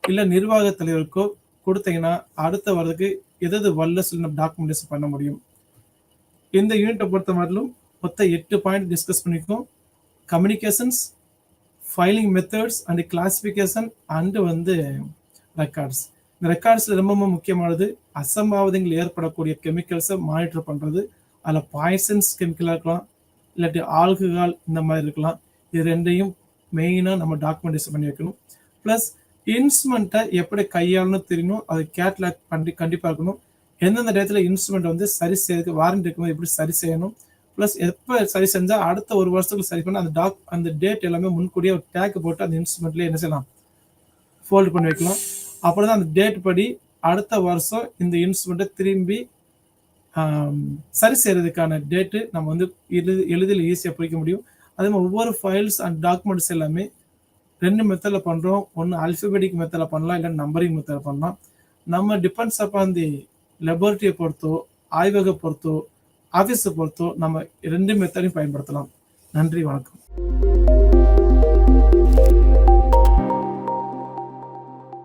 இல்லை நிர்வாக தலைவருக்கோ கொடுத்தீங்கன்னா அடுத்த வரதுக்கு எதாவது வரல சொல்லி நம்ம டாக்குமெண்டேஷன் பண்ண முடியும். இந்த யூனிட்டை பொறுத்த மாதிரிலும் மொத்தம் 8 பாயிண்ட் டிஸ்கஸ் பண்ணியிருக்கோம். Communications, filing methods and classification and வந்து ரெக்கார்ட்ஸ். இந்த ரெக்கார்ட்ஸில் ரொம்ப ரொம்ப முக்கியமானது அசம்பாவிதங்கள் ஏற்படக்கூடிய கெமிக்கல்ஸை மானிட்டர் பண்ணுறது. அதில் பாய்சன்ஸ் கெமிக்கலாக இருக்கலாம், இல்லாட்டி ஆல்கஹால் இந்த மாதிரி இருக்கலாம். இது ரெண்டையும் மெயினாக நம்ம டாக்குமெண்டேஷன் பண்ணி வைக்கணும். ப்ளஸ் இன்ஸ்ட்ருமெண்ட்டை எப்படி கையாளணும் தெரியணும், அது கேட்லாக் கண்டிப்பாக இருக்கணும். எந்தெந்த டேத்தில் இன்ஸ்ட்ருமெண்ட் வந்து சரி செய்யறதுக்கு வாரண்டி இருக்கும்போது எப்படி சரி செய்யணும், ப்ளஸ் எப்போ சரி செஞ்சால் அடுத்த ஒரு வருஷத்துக்கு சரி பண்ண அந்த டேட் எல்லாமே முன்கூடியே ஒரு டேக் போட்டு அந்த இன்ஸ்ட்ருமெண்ட்லேயே என்ன செய்யலாம், ஃபோல்டு பண்ணி வைக்கலாம். அப்புறம் தான் அந்த டேட் படி அடுத்த வருஷம் இந்த இன்ஸ்ட்ருமெண்ட்டை திரும்பி சரி செய்யறதுக்கான டேட்டு நம்ம வந்து எளிதில் ஈஸியாக பிடிக்க முடியும். அதே மாதிரி ஒவ்வொரு ஃபைல்ஸ் அண்ட் டாக்குமெண்ட்ஸ் எல்லாமே 2 மெத்தடில் பண்ணுறோம். ஒன்று அல்ஃபபெட்டிக் மெத்தடில் பண்ணலாம், இல்லை நம்பரிங் மெத்தடில் பண்ணலாம். நம்ம டிபெண்ட்ஸ் அப்பான் தி லெபார்ட்டரியை பொறுத்தோ ஆய்வக பொறுத்தோ ஆஃபீஸை பொறுத்தோ நம்ம 2 மெத்தடையும் பயன்படுத்தலாம். நன்றி, வணக்கம்.